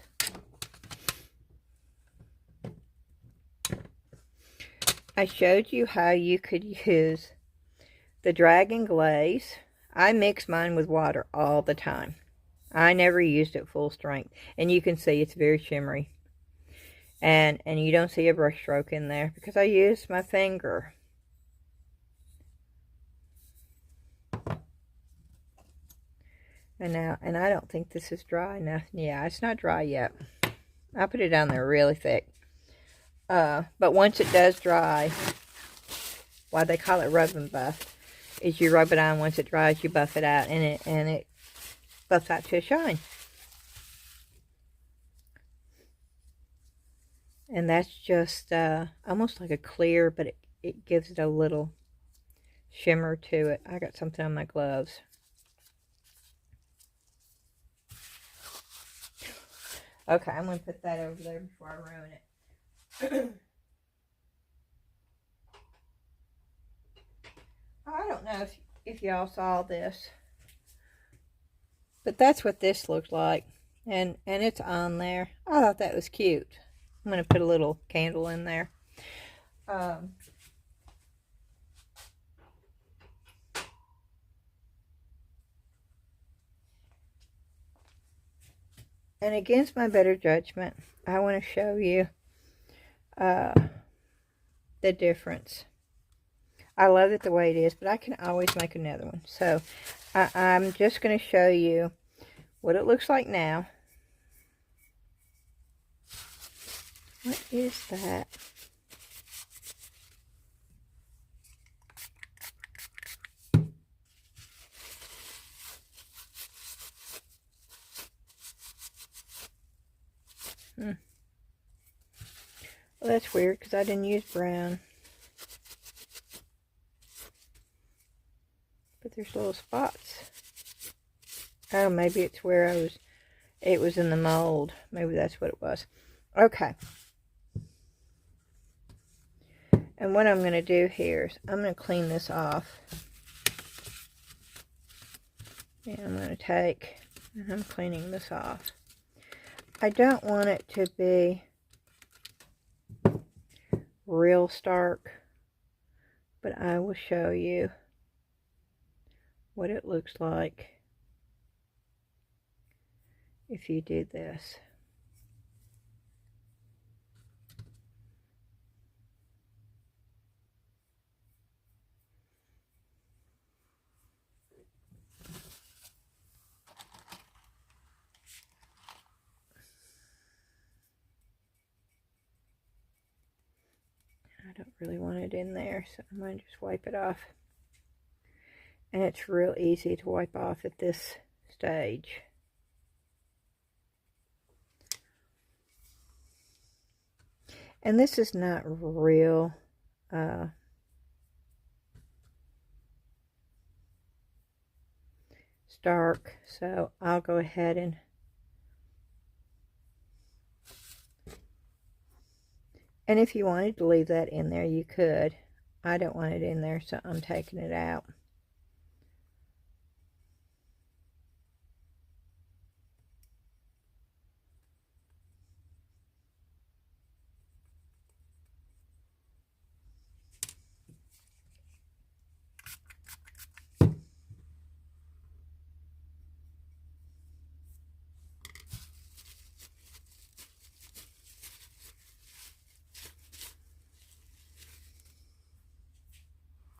I showed you how you could use the Dragon Glaze. I mix mine with water all the time. I never used it full strength. And you can see it's very shimmery. And you don't see a brush stroke in there because I used my finger. And I don't think this is dry enough. Yeah, it's not dry yet. I put it down there really thick. But once it does dry, why they call it rub and buff, is you rub it on. Once it dries, you buff it out, and it buffs out to a shine. And that's just almost like a clear, but it gives it a little shimmer to it. I got something on my gloves. Okay, I'm going to put that over there before I ruin it. I don't know if y'all saw this, but that's what this looked like. And it's on there. I thought that was cute. I'm going to put a little candle in there. And against my better judgment, I want to show you the difference. I love it the way it is, but I can always make another one. So I'm just going to show you what it looks like now. What is that? Well, that's weird because I didn't use brown. But there's little spots. Oh, maybe it's where it was in the mold. Maybe that's what it was. Okay. And what I'm going to do here is I'm going to clean this off. And I'm going to take, and I'm cleaning this off. I don't want it to be real stark, but I will show you what it looks like if you do this. I don't really want it in there, so I'm going to just wipe it off. And it's real easy to wipe off at this stage. And this is not real stark, so I'll go ahead and if you wanted to leave that in there, you could. I don't want it in there, so I'm taking it out.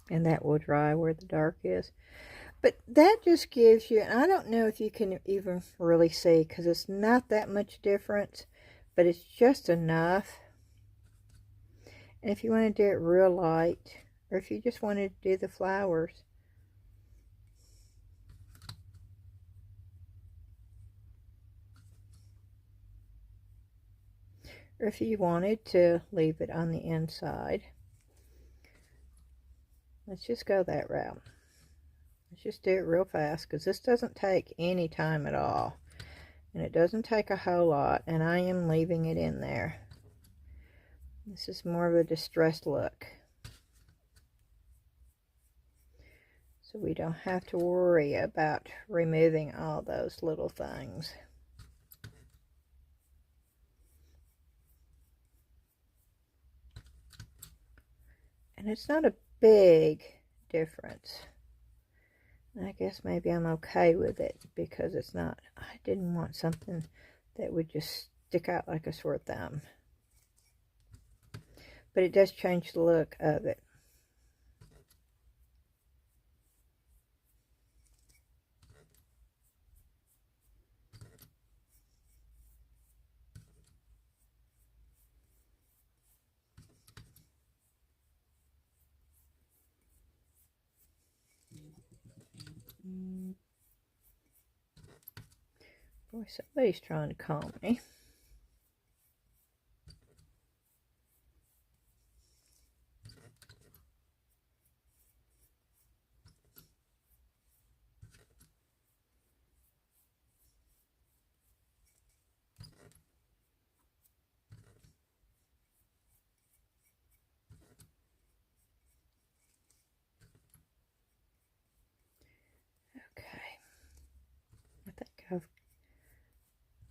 And that will dry where the dark is. But that just gives you, and I don't know if you can even really see because it's not that much difference, but it's just enough. And if you want to do it real light, or if you just want to do the flowers, or if you wanted to leave it on the inside, let's just go that route. Let's just do it real fast because this doesn't take any time at all. And it doesn't take a whole lot, and I am leaving it in there. This is more of a distressed look. So we don't have to worry about removing all those little things. And it's not a big difference. I guess maybe I'm okay with it because it's not, I didn't want something that would just stick out like a sore thumb. But it does change the look of it. Boy, somebody's trying to call me.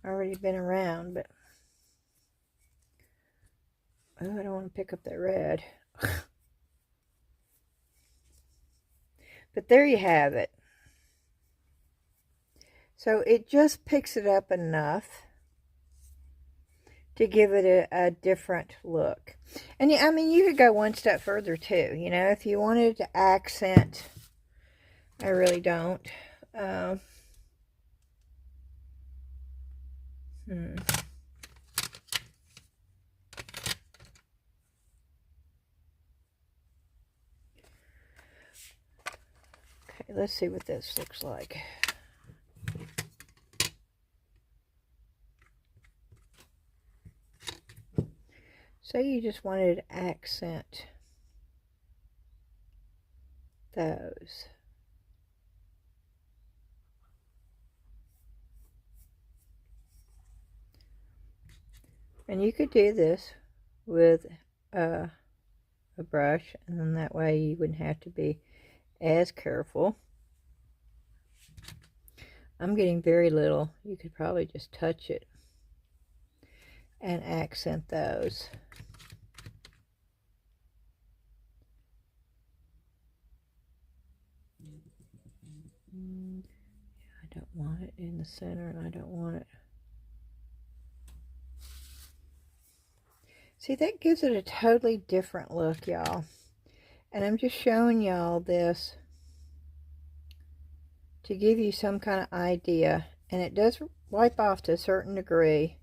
already been around, but oh, I don't want to pick up that red. But there you have it. So it just picks it up enough to give it a different look. And I mean, you could go one step further too, you know, if you wanted to accent. I really don't. Okay, let's see what this looks like. Say you just wanted to accent those. And you could do this with a brush, and then that way you wouldn't have to be as careful. I'm getting very little. You could probably just touch it and accent those. I don't want it in the center, and I don't want it. See, that gives it a totally different look, y'all. And I'm just showing y'all this to give you some kind of idea. And it does wipe off to a certain degree.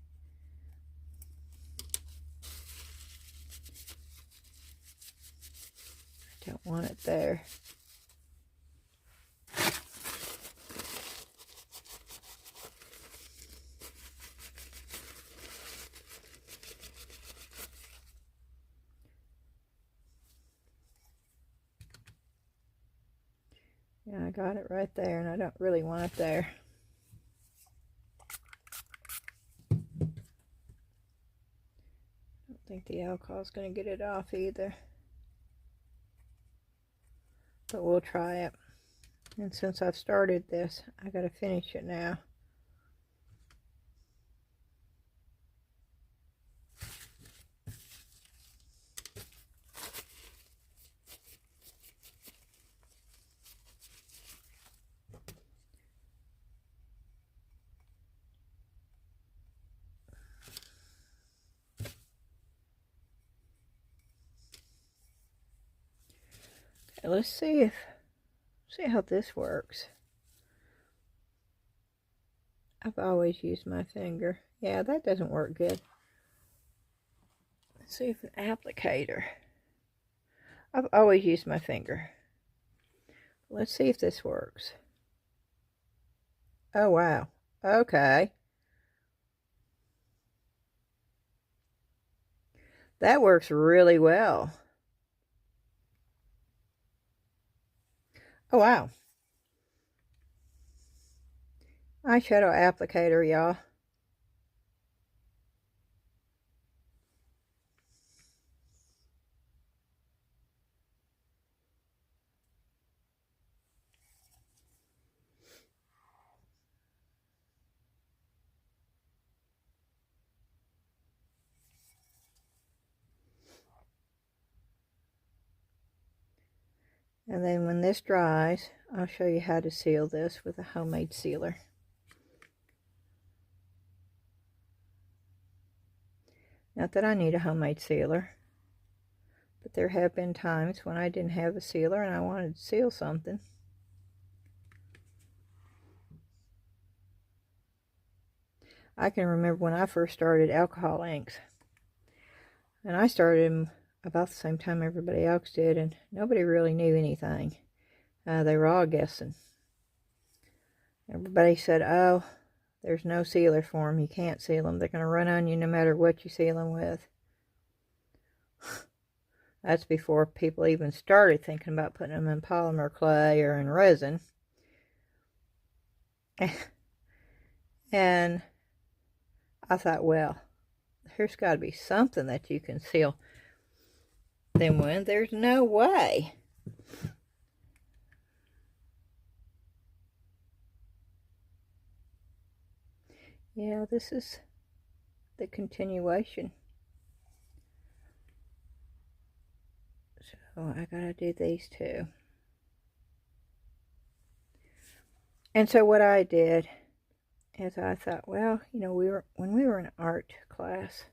I don't want it there. Yeah, I got it right there, and I don't really want it there. I don't think the alcohol is going to get it off either. But we'll try it. And since I've started this, I got to finish it now. Let's see how this works. I've always used my finger. Yeah, that doesn't work good. Let's see if an applicator. I've always used my finger. Let's see if this works. Oh, wow. Okay. That works really well. Oh, wow. Eyeshadow applicator, y'all. And then when this dries, I'll show you how to seal this with a homemade sealer. Not that I need a homemade sealer, but there have been times when I didn't have a sealer and I wanted to seal something. I can remember when I first started alcohol inks. And I started them about the same time everybody else did, and nobody really knew anything. They were all guessing. Everybody said, oh, there's no sealer for them. You can't seal them. They're going to run on you no matter what you seal them with. That's before people even started thinking about putting them in polymer clay or in resin. And I thought, well, there's got to be something that you can seal them with. There's no way. yeah, this is the continuation. So I gotta do these two. And so what I did is I thought, well, you know, when we were in art class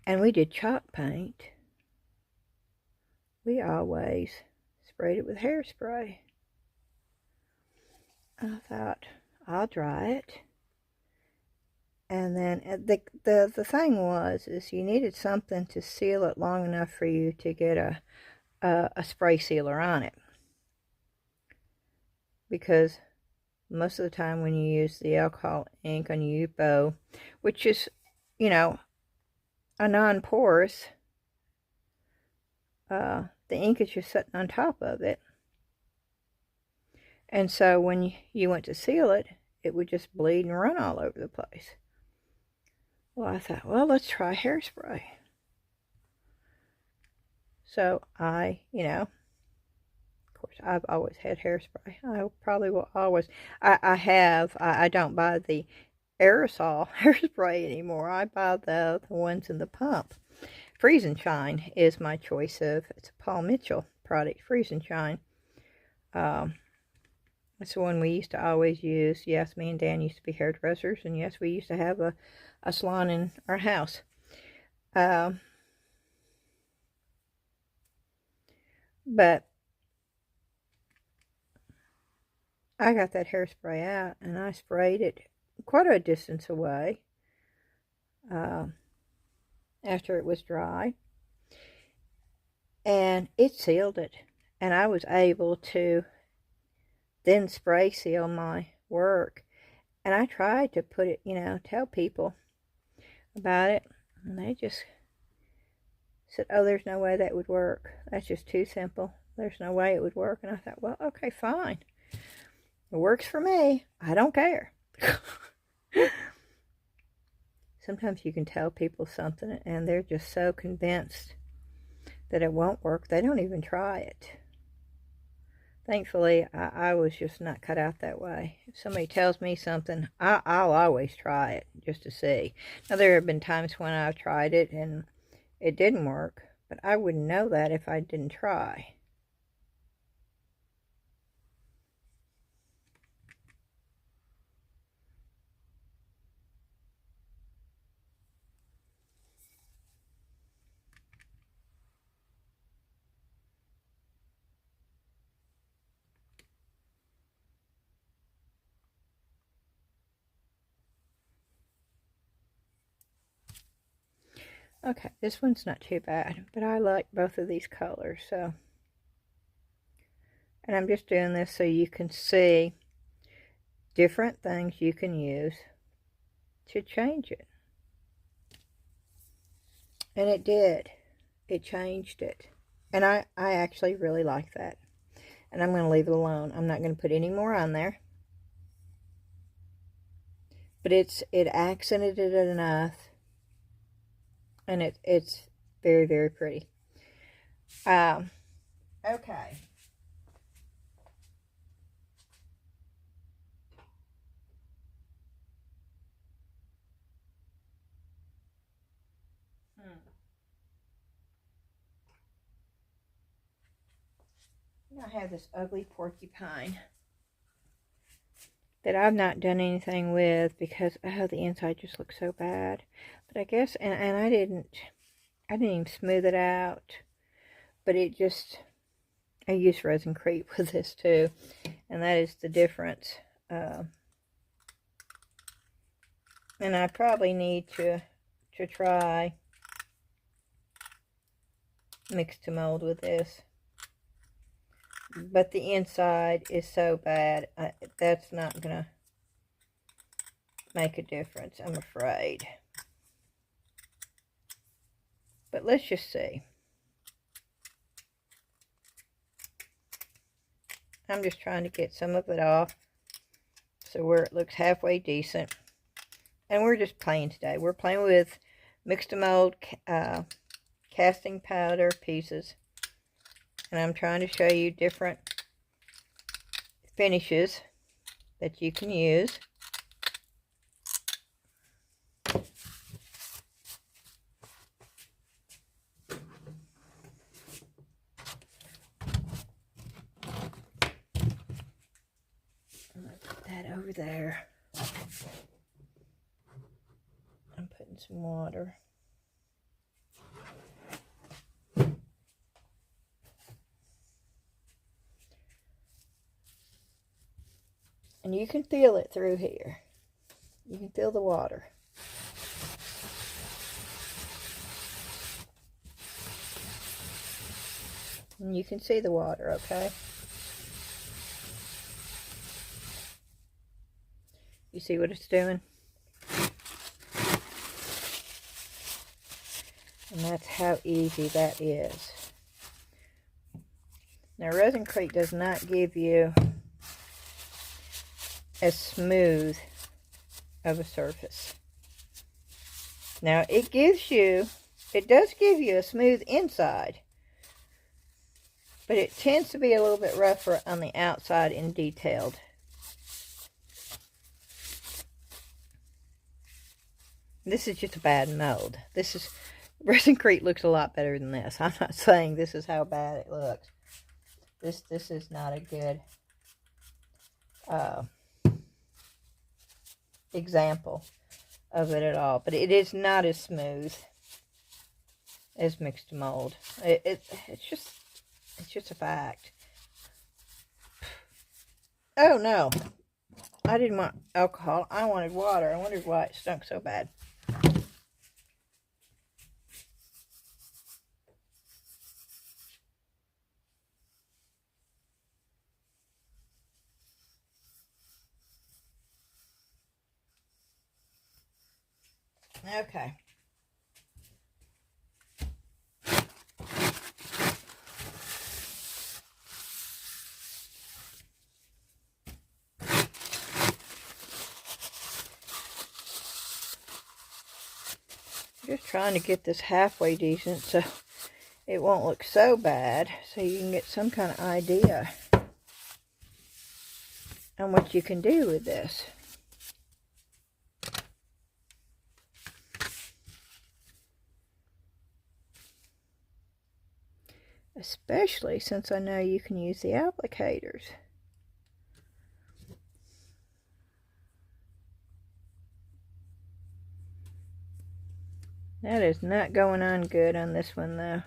and we did chalk paint, we always sprayed it with hairspray. I thought, I'll dry it. And then the thing is you needed something to seal it long enough for you to get a spray sealer on it. Because most of the time when you use the alcohol ink on your bow, which is, you know, a non-porous, the ink is just sitting on top of it. And so when you went to seal it, it would just bleed and run all over the place. Well, I thought, well, let's try hairspray. So you know, of course, I've always had hairspray. I probably will always. I don't buy the aerosol hairspray anymore. I buy the ones in the pump. Freeze and Shine is my choice of. It's a Paul Mitchell product, Freeze and Shine. That's the one we used to always use. Yes, me and Dan used to be hairdressers, and yes, we used to have a salon in our house. But I got that hairspray out, and I sprayed it quite a distance away after it was dry, and it sealed it, and I was able to then spray seal my work. And I tried to put it, you know, tell people about it, and they just said, oh, there's no way that would work. That's just too simple. There's no way it would work. And I thought, well, okay, fine. It works for me. I don't care. Sometimes you can tell people something and they're just so convinced that it won't work, they don't even try it. Thankfully, I was just not cut out that way. If somebody tells me something, I'll always try it just to see. Now, there have been times when I've tried it and it didn't work, but I wouldn't know that if I didn't try. Okay, this one's not too bad, but I like both of these colors, so. And I'm just doing this so you can see different things you can use to change it. And it did. It changed it. And I actually really like that. And I'm going to leave it alone. I'm not going to put any more on there. But it accented it enough. And it's very, very pretty. Okay. I have this ugly porcupine that I've not done anything with because the inside just looks so bad. But I guess, and I didn't even smooth it out, but it just, I used resin creep with this too, and that is the difference. And I probably need to try Mix2Mold with this. But the inside is so bad, that's not going to make a difference, I'm afraid. But let's just see. I'm just trying to get some of it off so where it looks halfway decent. And we're just playing today. We're playing with Mix2Mold casting powder pieces. And I'm trying to show you different finishes that you can use. there. I'm putting some water. And you can feel it through here. You can feel the water. And you can see the water, okay? You see what it's doing? And that's how easy that is. Now, Resin Creek does not give you as smooth of a surface. Now, it does give you a smooth inside, but it tends to be a little bit rougher on the outside and detailed. This is just a bad mold. Resin Creek looks a lot better than this. I'm not saying this is how bad it looks. This is not a good example of it at all. But it is not as smooth as Mix2Mold. It's just a fact. Oh no, I didn't want alcohol. I wanted water. I wondered why it stunk so bad. Okay. Just trying to get this halfway decent so it won't look so bad, so you can get some kind of idea on what you can do with this. Especially since I know you can use the applicators. That is not going on good on this one though.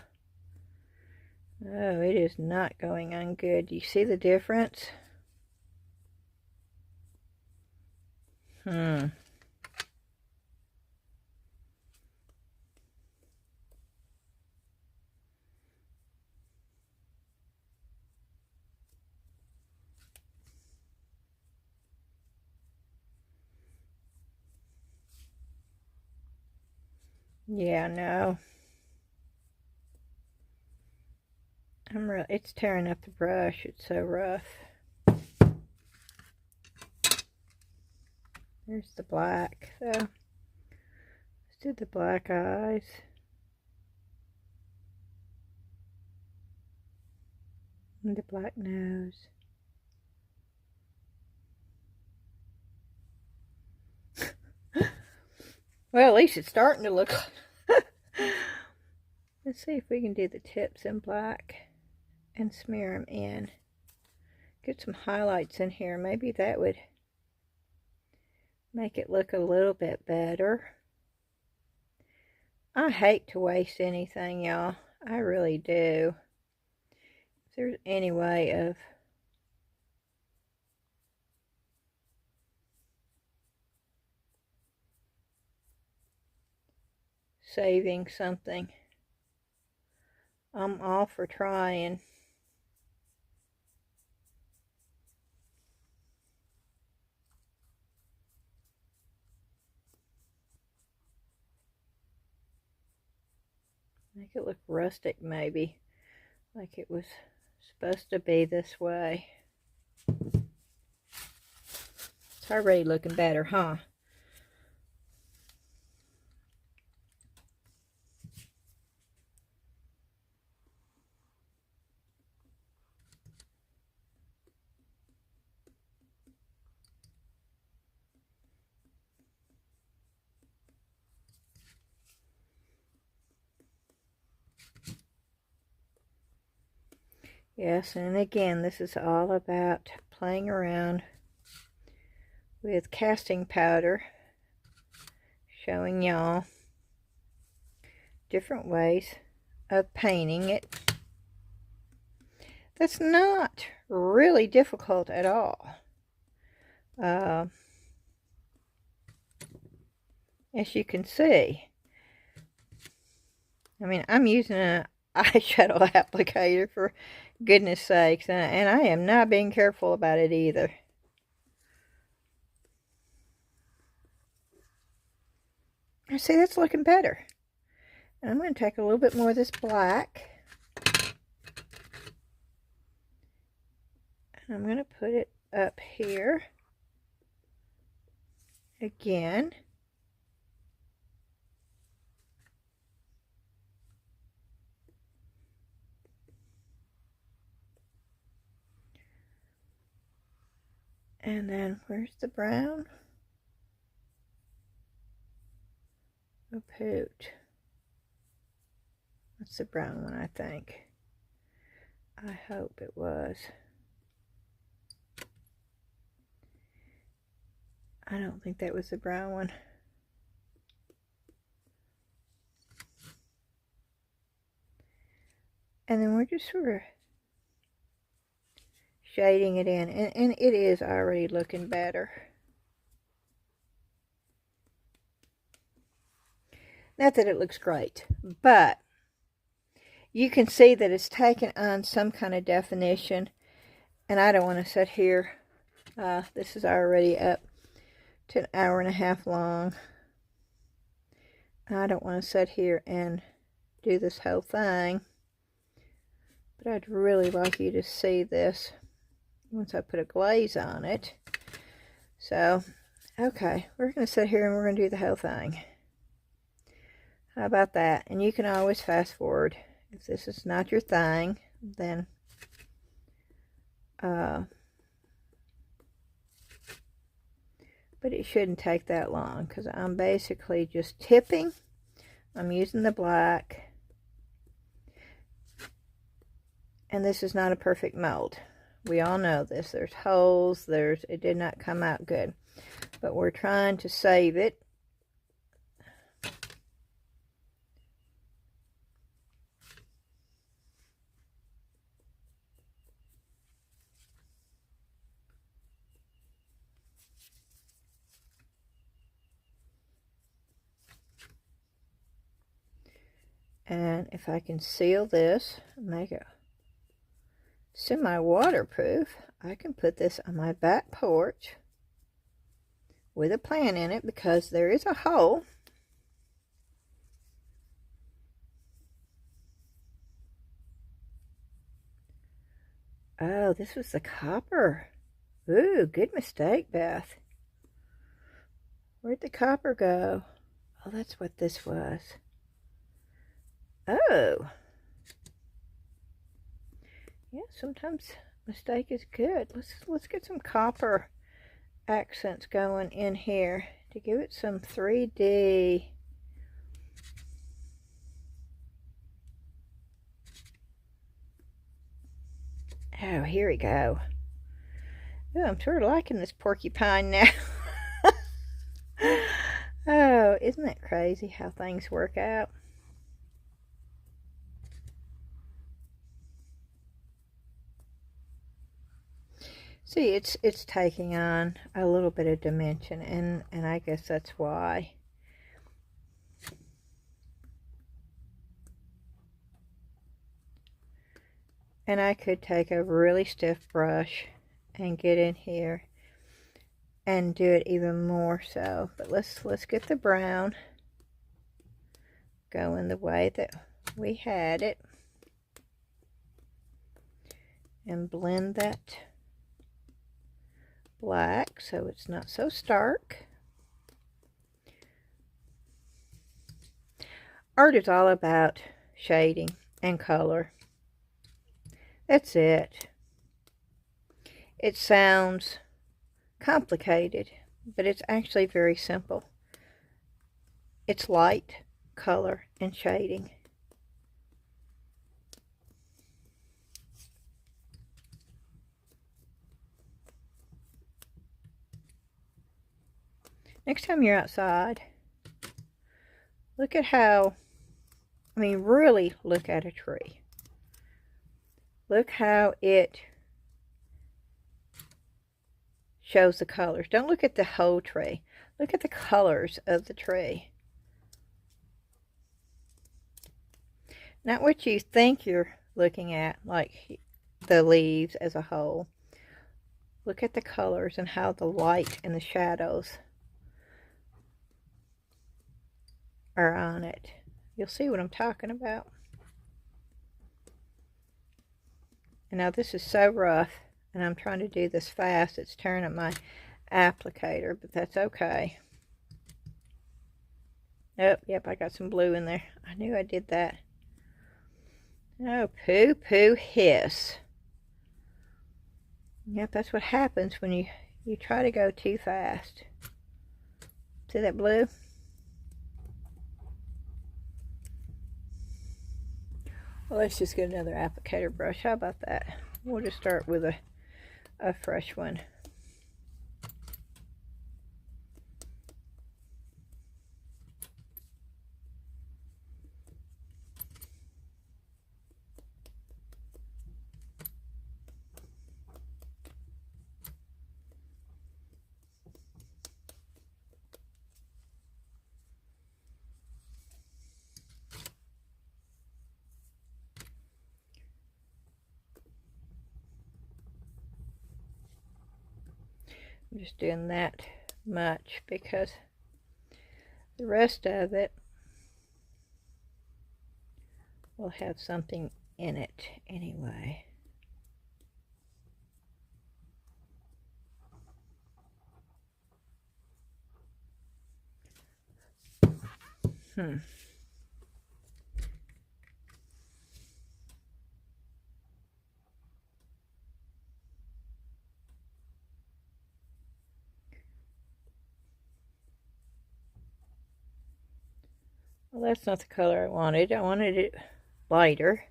Oh, it is not going on good. Do you see the difference? Yeah, no. It's tearing up the brush. It's so rough. There's the black. So, let's do the black eyes. And the black nose. Well, at least it's starting to look. Let's see if we can do the tips in black and smear them in. Get some highlights in here. Maybe that would make it look a little bit better. I hate to waste anything, y'all. I really do. If there's any way of saving something, I'm all for trying. Make it look rustic, maybe, like it was supposed to be this way. It's already looking better, huh? Yes, and again, this is all about playing around with casting powder, showing y'all different ways of painting it. That's not really difficult at all. As you can see, I mean, I'm using an eyeshadow applicator, for goodness sakes, and I am not being careful about it either. I see that's looking better. And I'm going to take a little bit more of this black, and I'm going to put it up here again. And then where's the brown? Oh, poot. That's the brown one, I think. I hope it was. I don't think that was the brown one. And then we're just sort of shading it in, and it is already looking better. Not that it looks great, but you can see that it's taken on some kind of definition, and I don't want to sit here. This is already up to an hour and a half long. I don't want to sit here and do this whole thing, but I'd really like you to see this once I put a glaze on it. So, okay, we're going to sit here and we're going to do the whole thing. How about that? And you can always fast forward. If this is not your thing, then but it shouldn't take that long, because I'm basically just tipping. I'm using the black, and this is not a perfect mold. We all know this. There's holes, it did not come out good, but we're trying to save it. And if I can seal this, make it semi-waterproof, I can put this on my back porch with a plant in it, because there is a hole. Oh, this was the copper. Ooh, good mistake, Beth. Where'd the copper go? Oh, that's what this was. Oh. Yeah, sometimes mistake is good. Let's get some copper accents going in here to give it some 3D. Oh, here we go. Oh, I'm sort of liking this porcupine now. Oh, isn't it crazy how things work out? See, it's taking on a little bit of dimension, and I guess that's why. And I could take a really stiff brush and get in here and do it even more so. But let's get the brown going the way that we had it, and blend that black so it's not so stark. Art is all about shading and color. That's it. It sounds complicated, but it's actually very simple. It's light, color, and shading. Next time you're outside, look at how, I mean, really look at a tree. Look how it shows the colors. Don't look at the whole tree. Look at the colors of the tree. Not what you think you're looking at, like the leaves as a whole. Look at the colors and how the light and the shadows are on it. You'll see what I'm talking about. And now this is so rough, and I'm trying to do this fast. It's tearing up my applicator, but that's okay. Oh, yep, I got some blue in there. I knew I did that. Oh, poo poo hiss. Yep, that's what happens when you try to go too fast. See that blue? Well, let's just get another applicator brush. How about that? We'll just start with a fresh one. I'm just doing that much because the rest of it will have something in it anyway. Well, that's not the color I wanted. I wanted it lighter.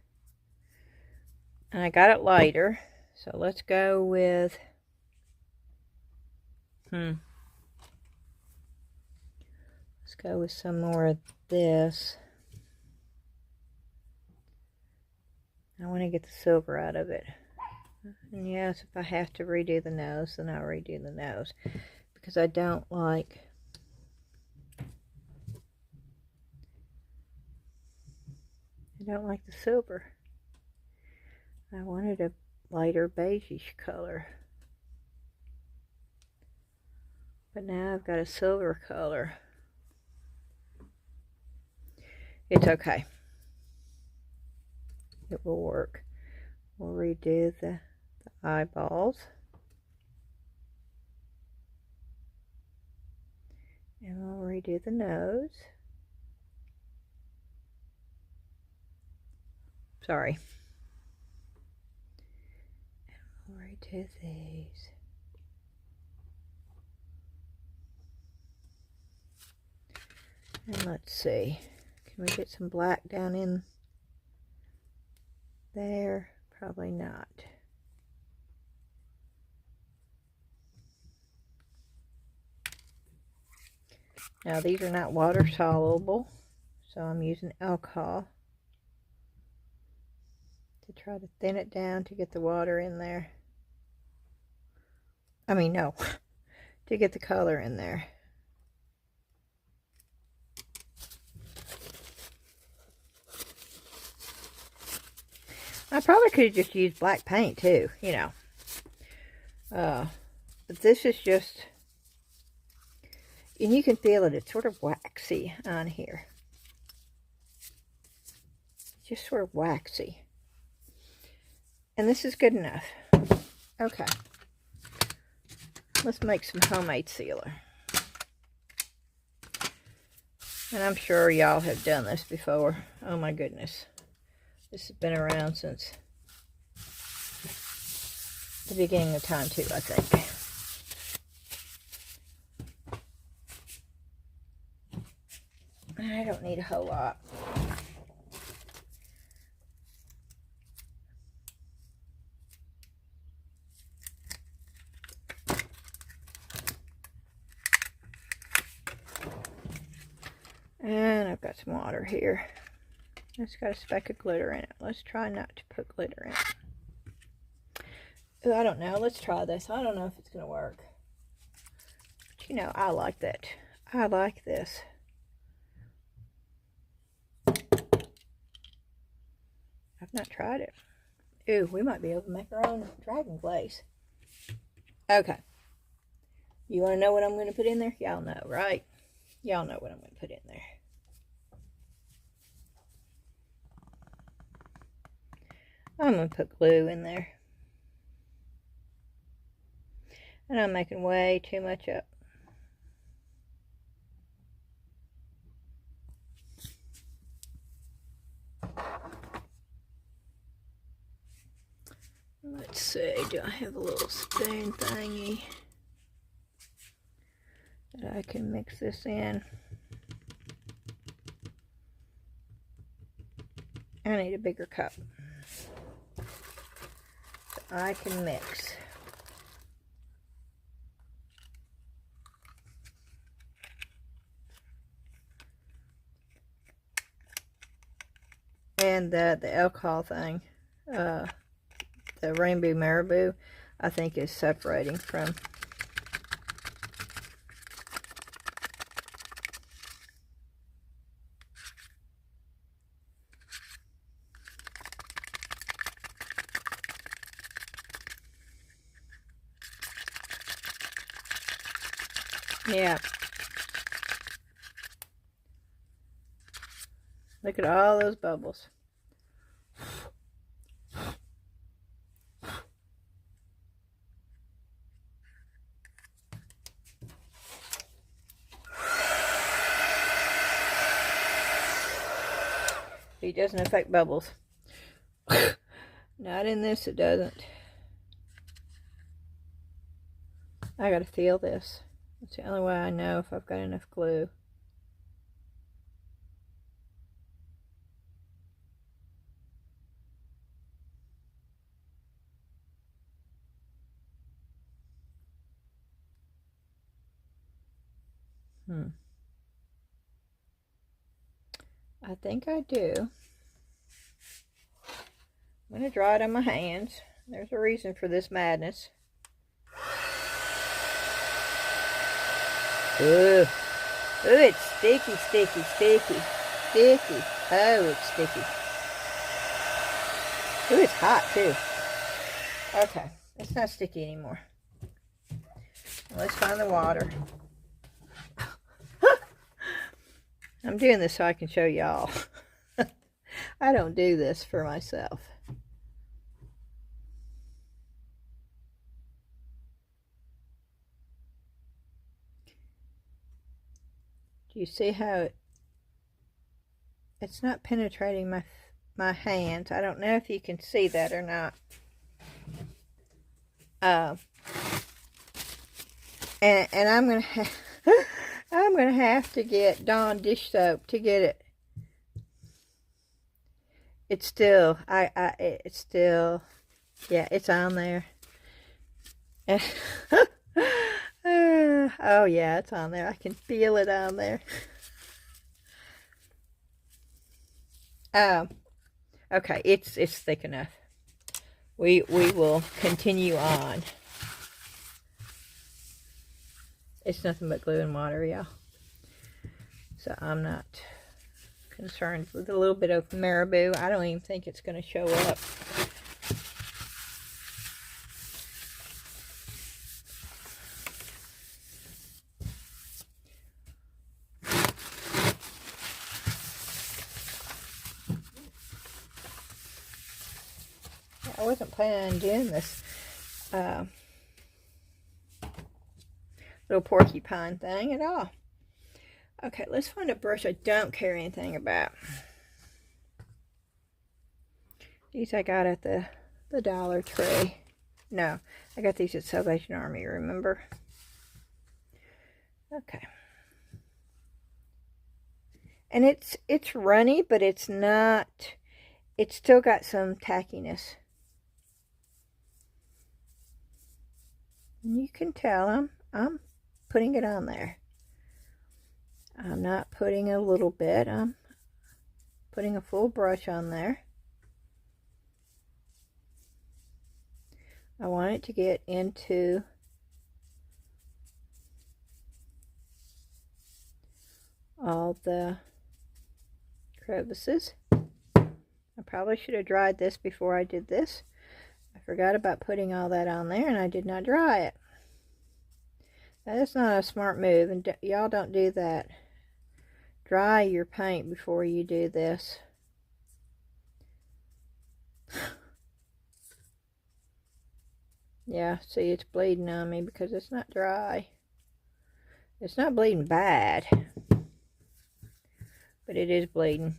And I got it lighter. So let's go with... Let's go with some more of this. I want to get the silver out of it. And yes, if I have to redo the nose, then I'll redo the nose. Because I don't like... the silver. I wanted a lighter beigeish color. But now I've got a silver color. It's okay. It will work. We'll redo the eyeballs. And we'll redo the nose. Sorry. And we'll redo these. And let's see. Can we get some black down in there? Probably not. Now these are not water soluble, so I'm using alcohol to try to thin it down to get the water in there. I mean, no, to get the color in there. I probably could have just used black paint too, you know. But this is just, and you can feel it, it's sort of waxy on here. Just sort of waxy. And this is good enough. Okay. Let's make some homemade sealer. And I'm sure y'all have done this before. Oh my goodness. This has been around since the beginning of time too, I think. I don't need a whole lot. And I've got some water here. It's got a speck of glitter in it. Let's try not to put glitter in it. Ooh, I don't know. Let's try this. I don't know if it's going to work. But you know, I like that. I like this. I've not tried it. Ooh, we might be able to make our own dragon glaze. Okay. You want to know what I'm going to put in there? Y'all know, right? Y'all know what I'm going to put in there. I'm going to put glue in there. And I'm making way too much up. Let's see, do I have a little spoon thingy that I can mix this in? I need a bigger cup so I can mix. And the alcohol thing, the rainbow marabou, I think is separating from. Yeah. Look at all those bubbles. It doesn't affect bubbles. Not in this, it doesn't. I gotta feel this. That's the only way I know if I've got enough glue. I think I do. I'm going to dry it on my hands. There's a reason for this madness. Ooh. Ooh, it's sticky, sticky, sticky. Sticky. Oh, it's sticky. Ooh, it's hot too. Okay, it's not sticky anymore. Let's find the water. I'm doing this so I can show y'all. I don't do this for myself. Do you see how it's not penetrating my hands? I don't know if you can see that or not. And I'm gonna I'm gonna have to get Dawn dish soap to get it. It's still it's still, yeah, it's on there. Oh yeah, it's on there. I can feel it on there. Okay, it's thick enough. We will continue on. It's nothing but glue and water, y'all. So I'm not concerned with a little bit of marabou. I don't even think it's going to show up. I wasn't planning on doing this little porcupine thing at all. Okay, let's find a brush I don't care anything about. These I got at the Dollar Tree. No, I got these at Salvation Army, remember? Okay. And it's runny, but it's not, it's still got some tackiness. And you can tell I'm putting it on there. I'm not putting a little bit, I'm putting a full brush on there. I want it to get into all the crevices. I probably should have dried this before I did this. I forgot about putting all that on there and I did not dry it. That is not a smart move, and y'all don't do that. Dry your paint before you do this. Yeah, see, it's bleeding on me because it's not dry. It's not bleeding bad, but it is bleeding.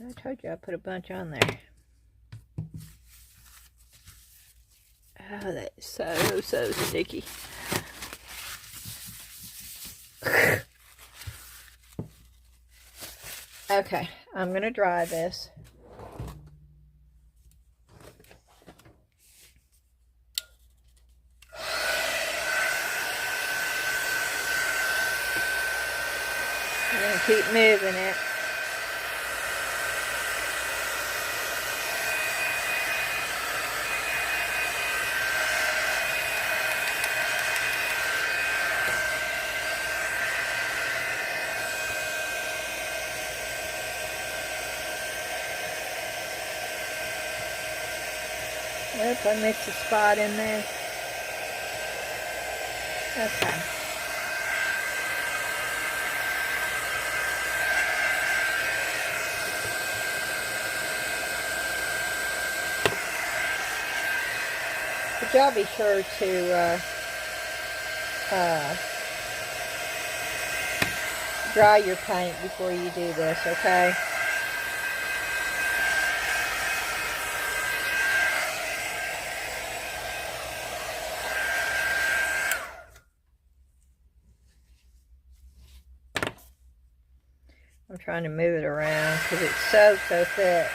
I told you I put a bunch on there. Oh, that is so sticky. Okay, I'm going to dry this. I'm going to keep moving it. Yep, I mixed a spot in there. Okay. But y'all be sure to dry your paint before you do this, okay? I'm trying to move it around because it's so thick.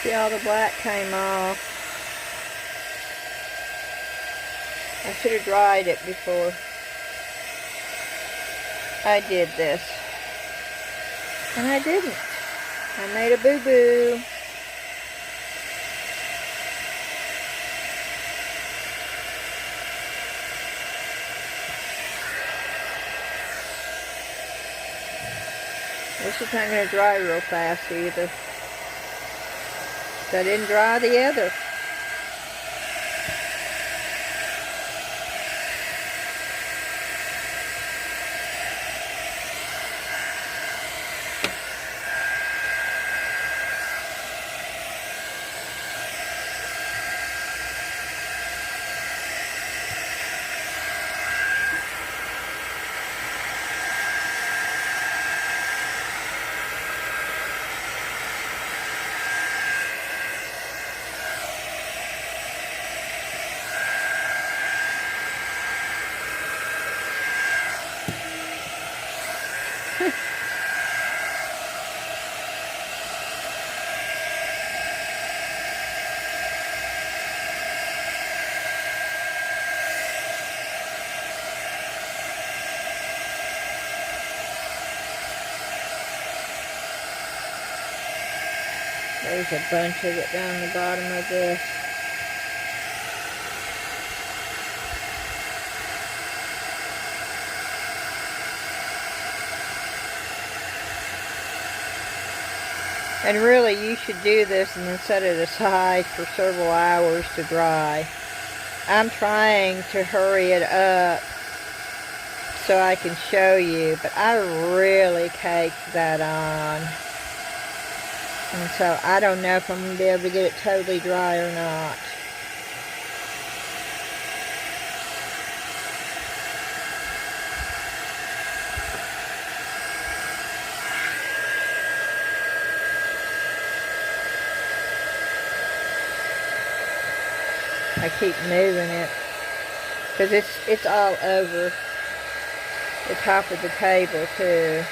See, all the black came off. I should have dried it before I did this. And I didn't. I made a boo-boo. This is not going to dry real fast either. I didn't dry the other. There's a bunch of it down the bottom of this. And really, you should do this and then set it aside for several hours to dry. I'm trying to hurry it up so I can show you, but I really caked that on. And so I don't know if I'm going to be able to get it totally dry or not. I keep moving it because it's all over the top of the table too.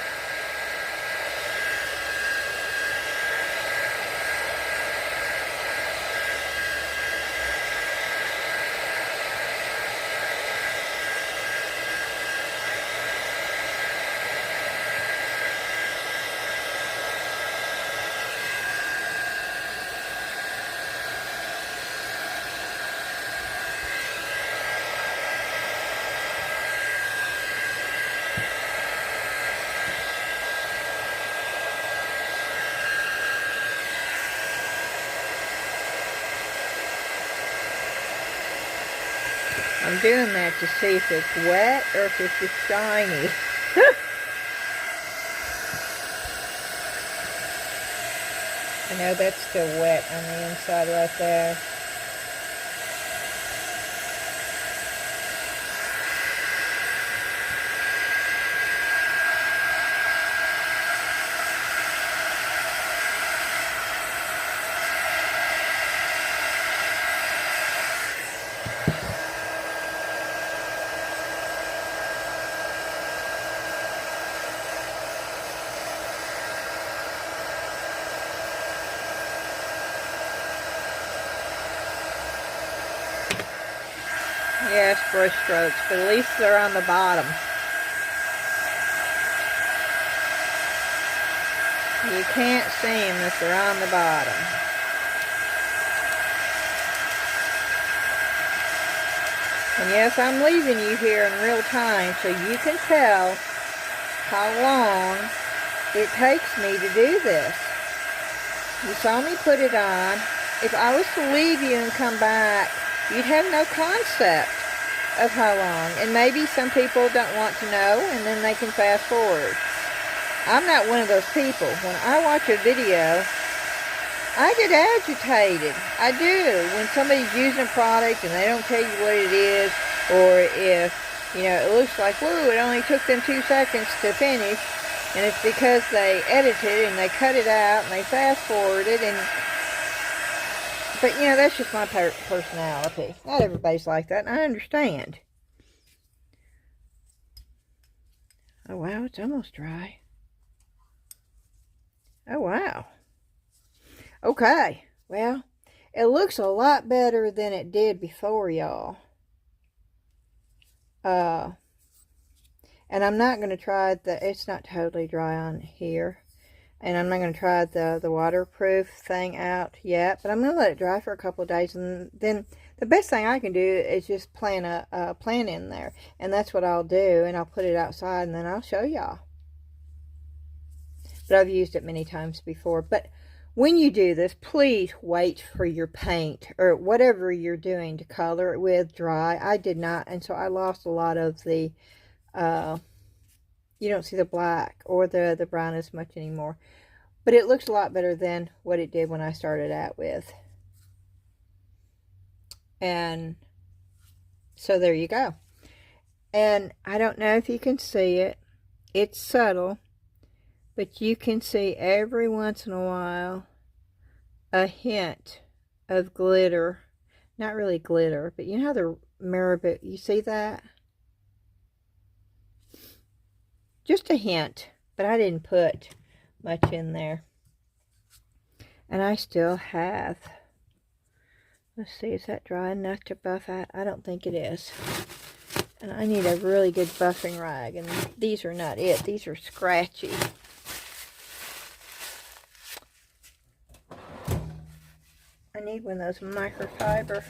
I'm doing that to see if it's wet or if it's just shiny. I know that's still wet on the inside right there. Yes, brush strokes, but at least they're on the bottom. You can't see them if they're on the bottom. And yes, I'm leaving you here in real time so you can tell how long it takes me to do this. You saw me put it on. If I was to leave you and come back, you'd have no concept of how long. And maybe some people don't want to know, and then they can fast forward. I'm not one of those people. When I watch a video, I get agitated. I do. When somebody's using a product and they don't tell you what it is, or if, you know, it looks like, whoa, it only took them 2 seconds to finish, and it's because they edited and they cut it out and they fast forwarded, and but, you know, that's just my personality. Not everybody's like that, and I understand. Oh, wow, it's almost dry. Oh, wow. Okay, well, it looks a lot better than it did before, y'all. And I'm not going to try it's not totally dry on here. And I'm not going to try the waterproof thing out yet, but I'm going to let it dry for a couple of days, and then the best thing I can do is just plant a plant in there, and that's what I'll do, and I'll put it outside, and then I'll show y'all. But I've used it many times before. But when you do this, please wait for your paint or whatever you're doing to color it with dry. I did not, and so I lost a lot of the you don't see the black or the brown as much anymore. But it looks a lot better than what it did when I started out with. And so there you go. And I don't know if you can see it. It's subtle. But you can see every once in a while a hint of glitter. Not really glitter, but you know how the mirror bit, you see that? Just a hint, but I didn't put much in there. And I still have, let's see, is that dry enough to buff out? I don't think it is. And I need a really good buffing rag, and these are not it. These are scratchy. I need one of those microfiber.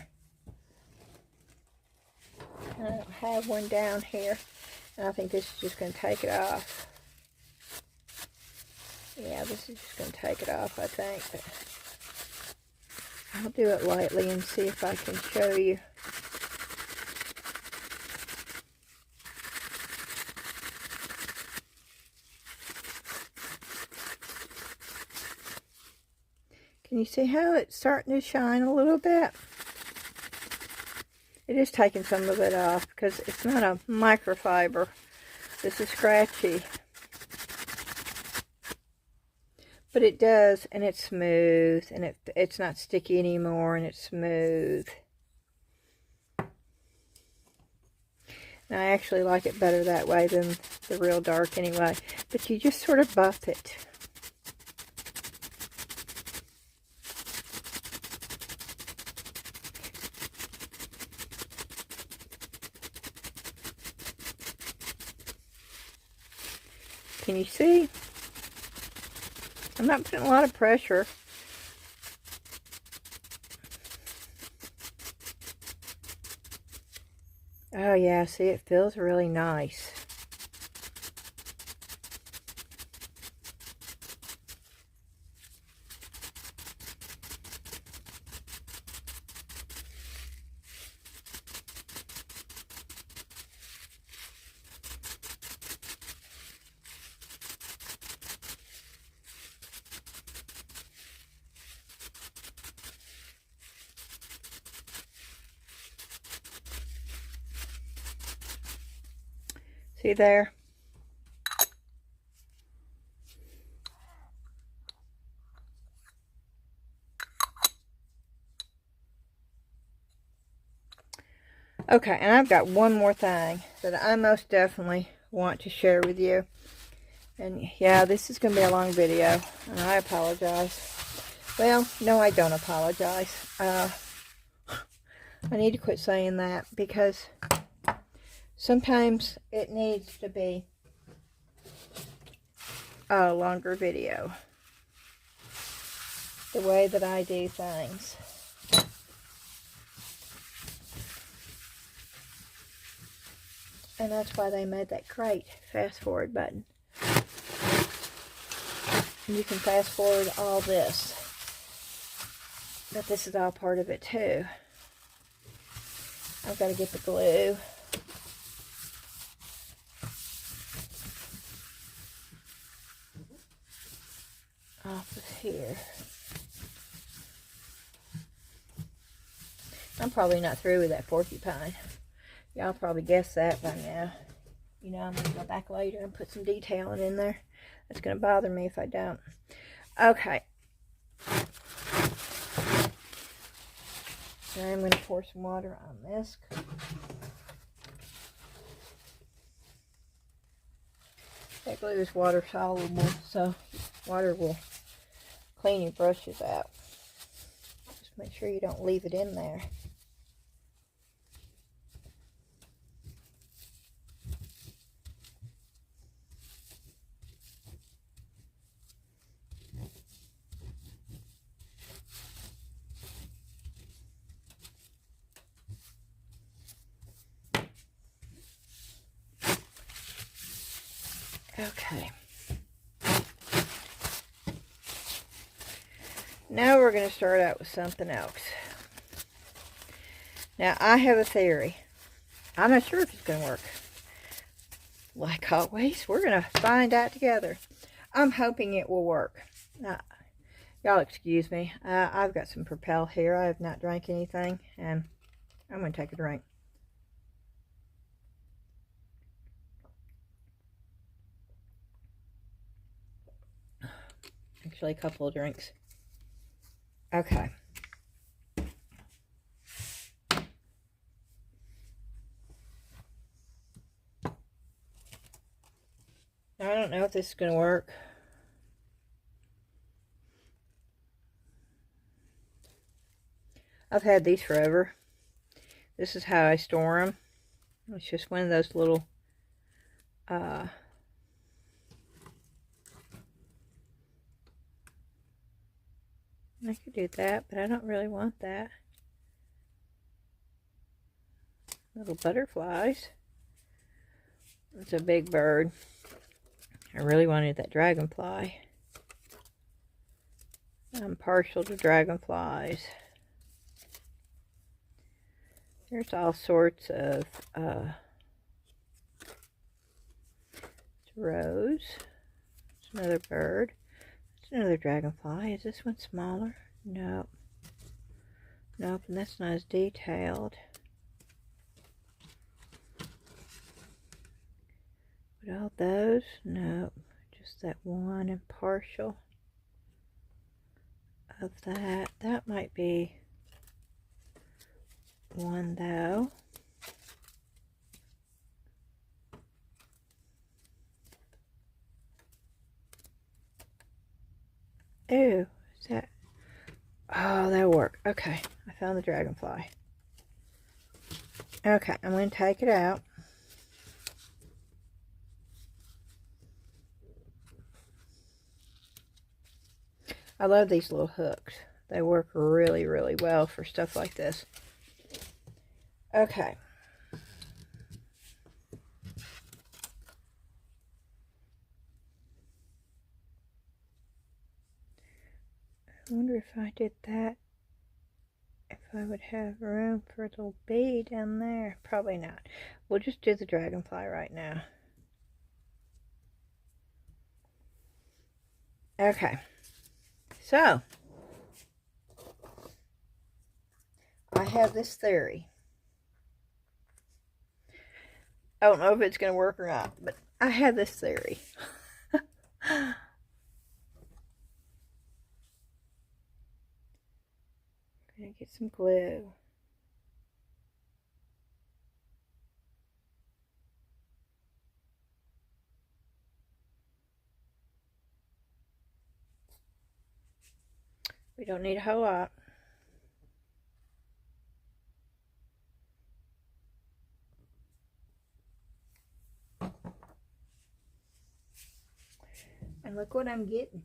I don't have one down here. And I think this is just going to take it off. Yeah, this is just going to take it off, I think. But I'll do it lightly and see if I can show you. Can you see how it's starting to shine a little bit? It is taking some of it off because it's not a microfiber. This is scratchy. But it does, and it's smooth, and it's not sticky anymore, and it's smooth. I actually like it better that way than the real dark anyway. But you just sort of buff it. Can you see? I'm not putting a lot of pressure. Oh yeah, see, it feels really nice. See there? Okay, and I've got one more thing that I most definitely want to share with you. And yeah, this is going to be a long video, and I apologize. Well, no, I don't apologize. I need to quit saying that, because sometimes it needs to be a longer video. The way that I do things. And that's why they made that crate fast forward button. And you can fast forward all this. But this is all part of it too. I've got to get the glue. Off of here. I'm probably not through with that porcupine. Y'all probably guessed that by now. You know, I'm going to go back later and put some detailing in there. That's going to bother me if I don't. Okay. So I'm going to pour some water on this. That glue is water soluble, so water will clean your brushes out. Just make sure you don't leave it in there. Okay. Now we're going to start out with something else. Now, I have a theory. I'm not sure if it's going to work. Like always, we're going to find out together. I'm hoping it will work. Now, y'all excuse me. I've got some Propel here. I have not drank anything, and I'm going to take a drink. Actually, a couple of drinks. Okay. Now, I don't know if this is going to work. I've had these forever. This is how I store them. It's just one of those little I could do that, but I don't really want that. Little butterflies. It's a big bird. I really wanted that dragonfly. I'm partial to dragonflies. There's all sorts of rose. It's another bird. It's another dragonfly. Is this one smaller? Nope. Nope, and that's not as detailed. But all those? Nope. Just that one and partial of that. That might be one though. Ew, is that? Oh, that'll work. Okay, I found the dragonfly. Okay, I'm going to take it out. I love these little hooks. They work really, really well for stuff like this. Okay. I wonder if I did that, if I would have room for a little bee down there. Probably not. We'll just do the dragonfly right now. Okay. So, I have this theory. I don't know if it's going to work or not, but I have this theory. I'm going to get some glue. We don't need a whole lot. And look what I'm getting.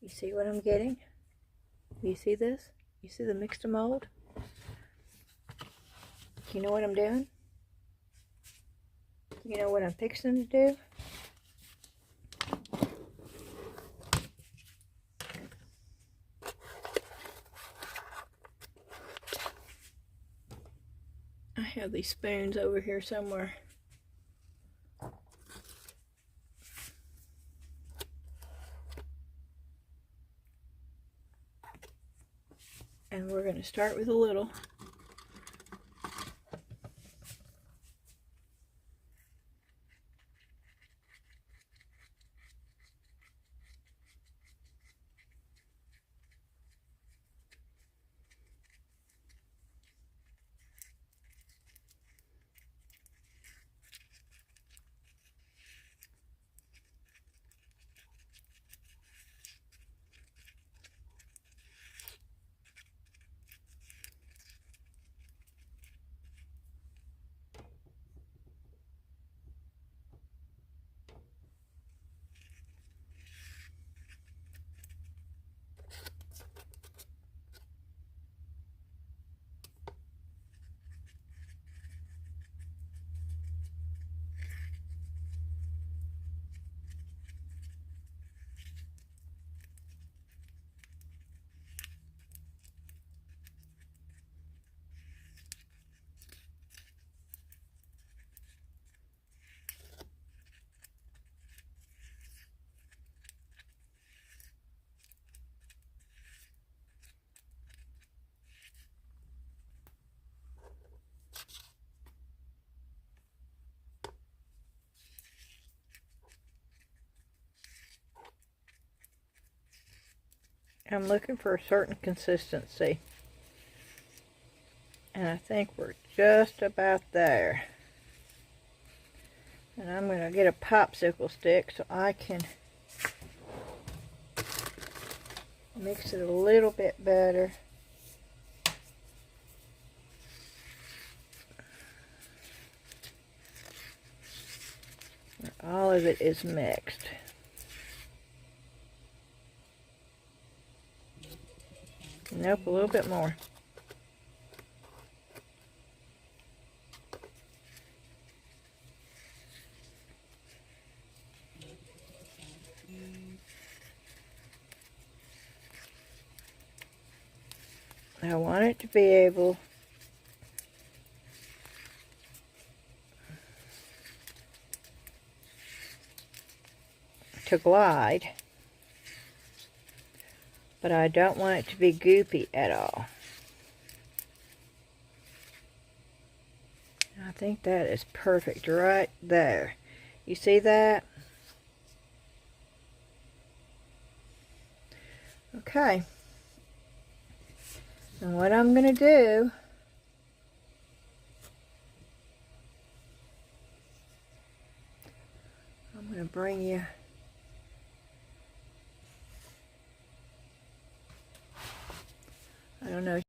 You see what I'm getting? You see this? You see the Mix2Mold? You know what I'm doing? You know what I'm fixing to do? I have these spoons over here somewhere. And we're going to start with a little. I'm looking for a certain consistency. And I think we're just about there. And I'm going to get a popsicle stick so I can mix it a little bit better. All of it is mixed. Nope, a little bit more. I want it to be able to glide, but I don't want it to be goopy at all. I think that is perfect right there. You see that? Okay. And what I'm going to do, I'm going to bring you know.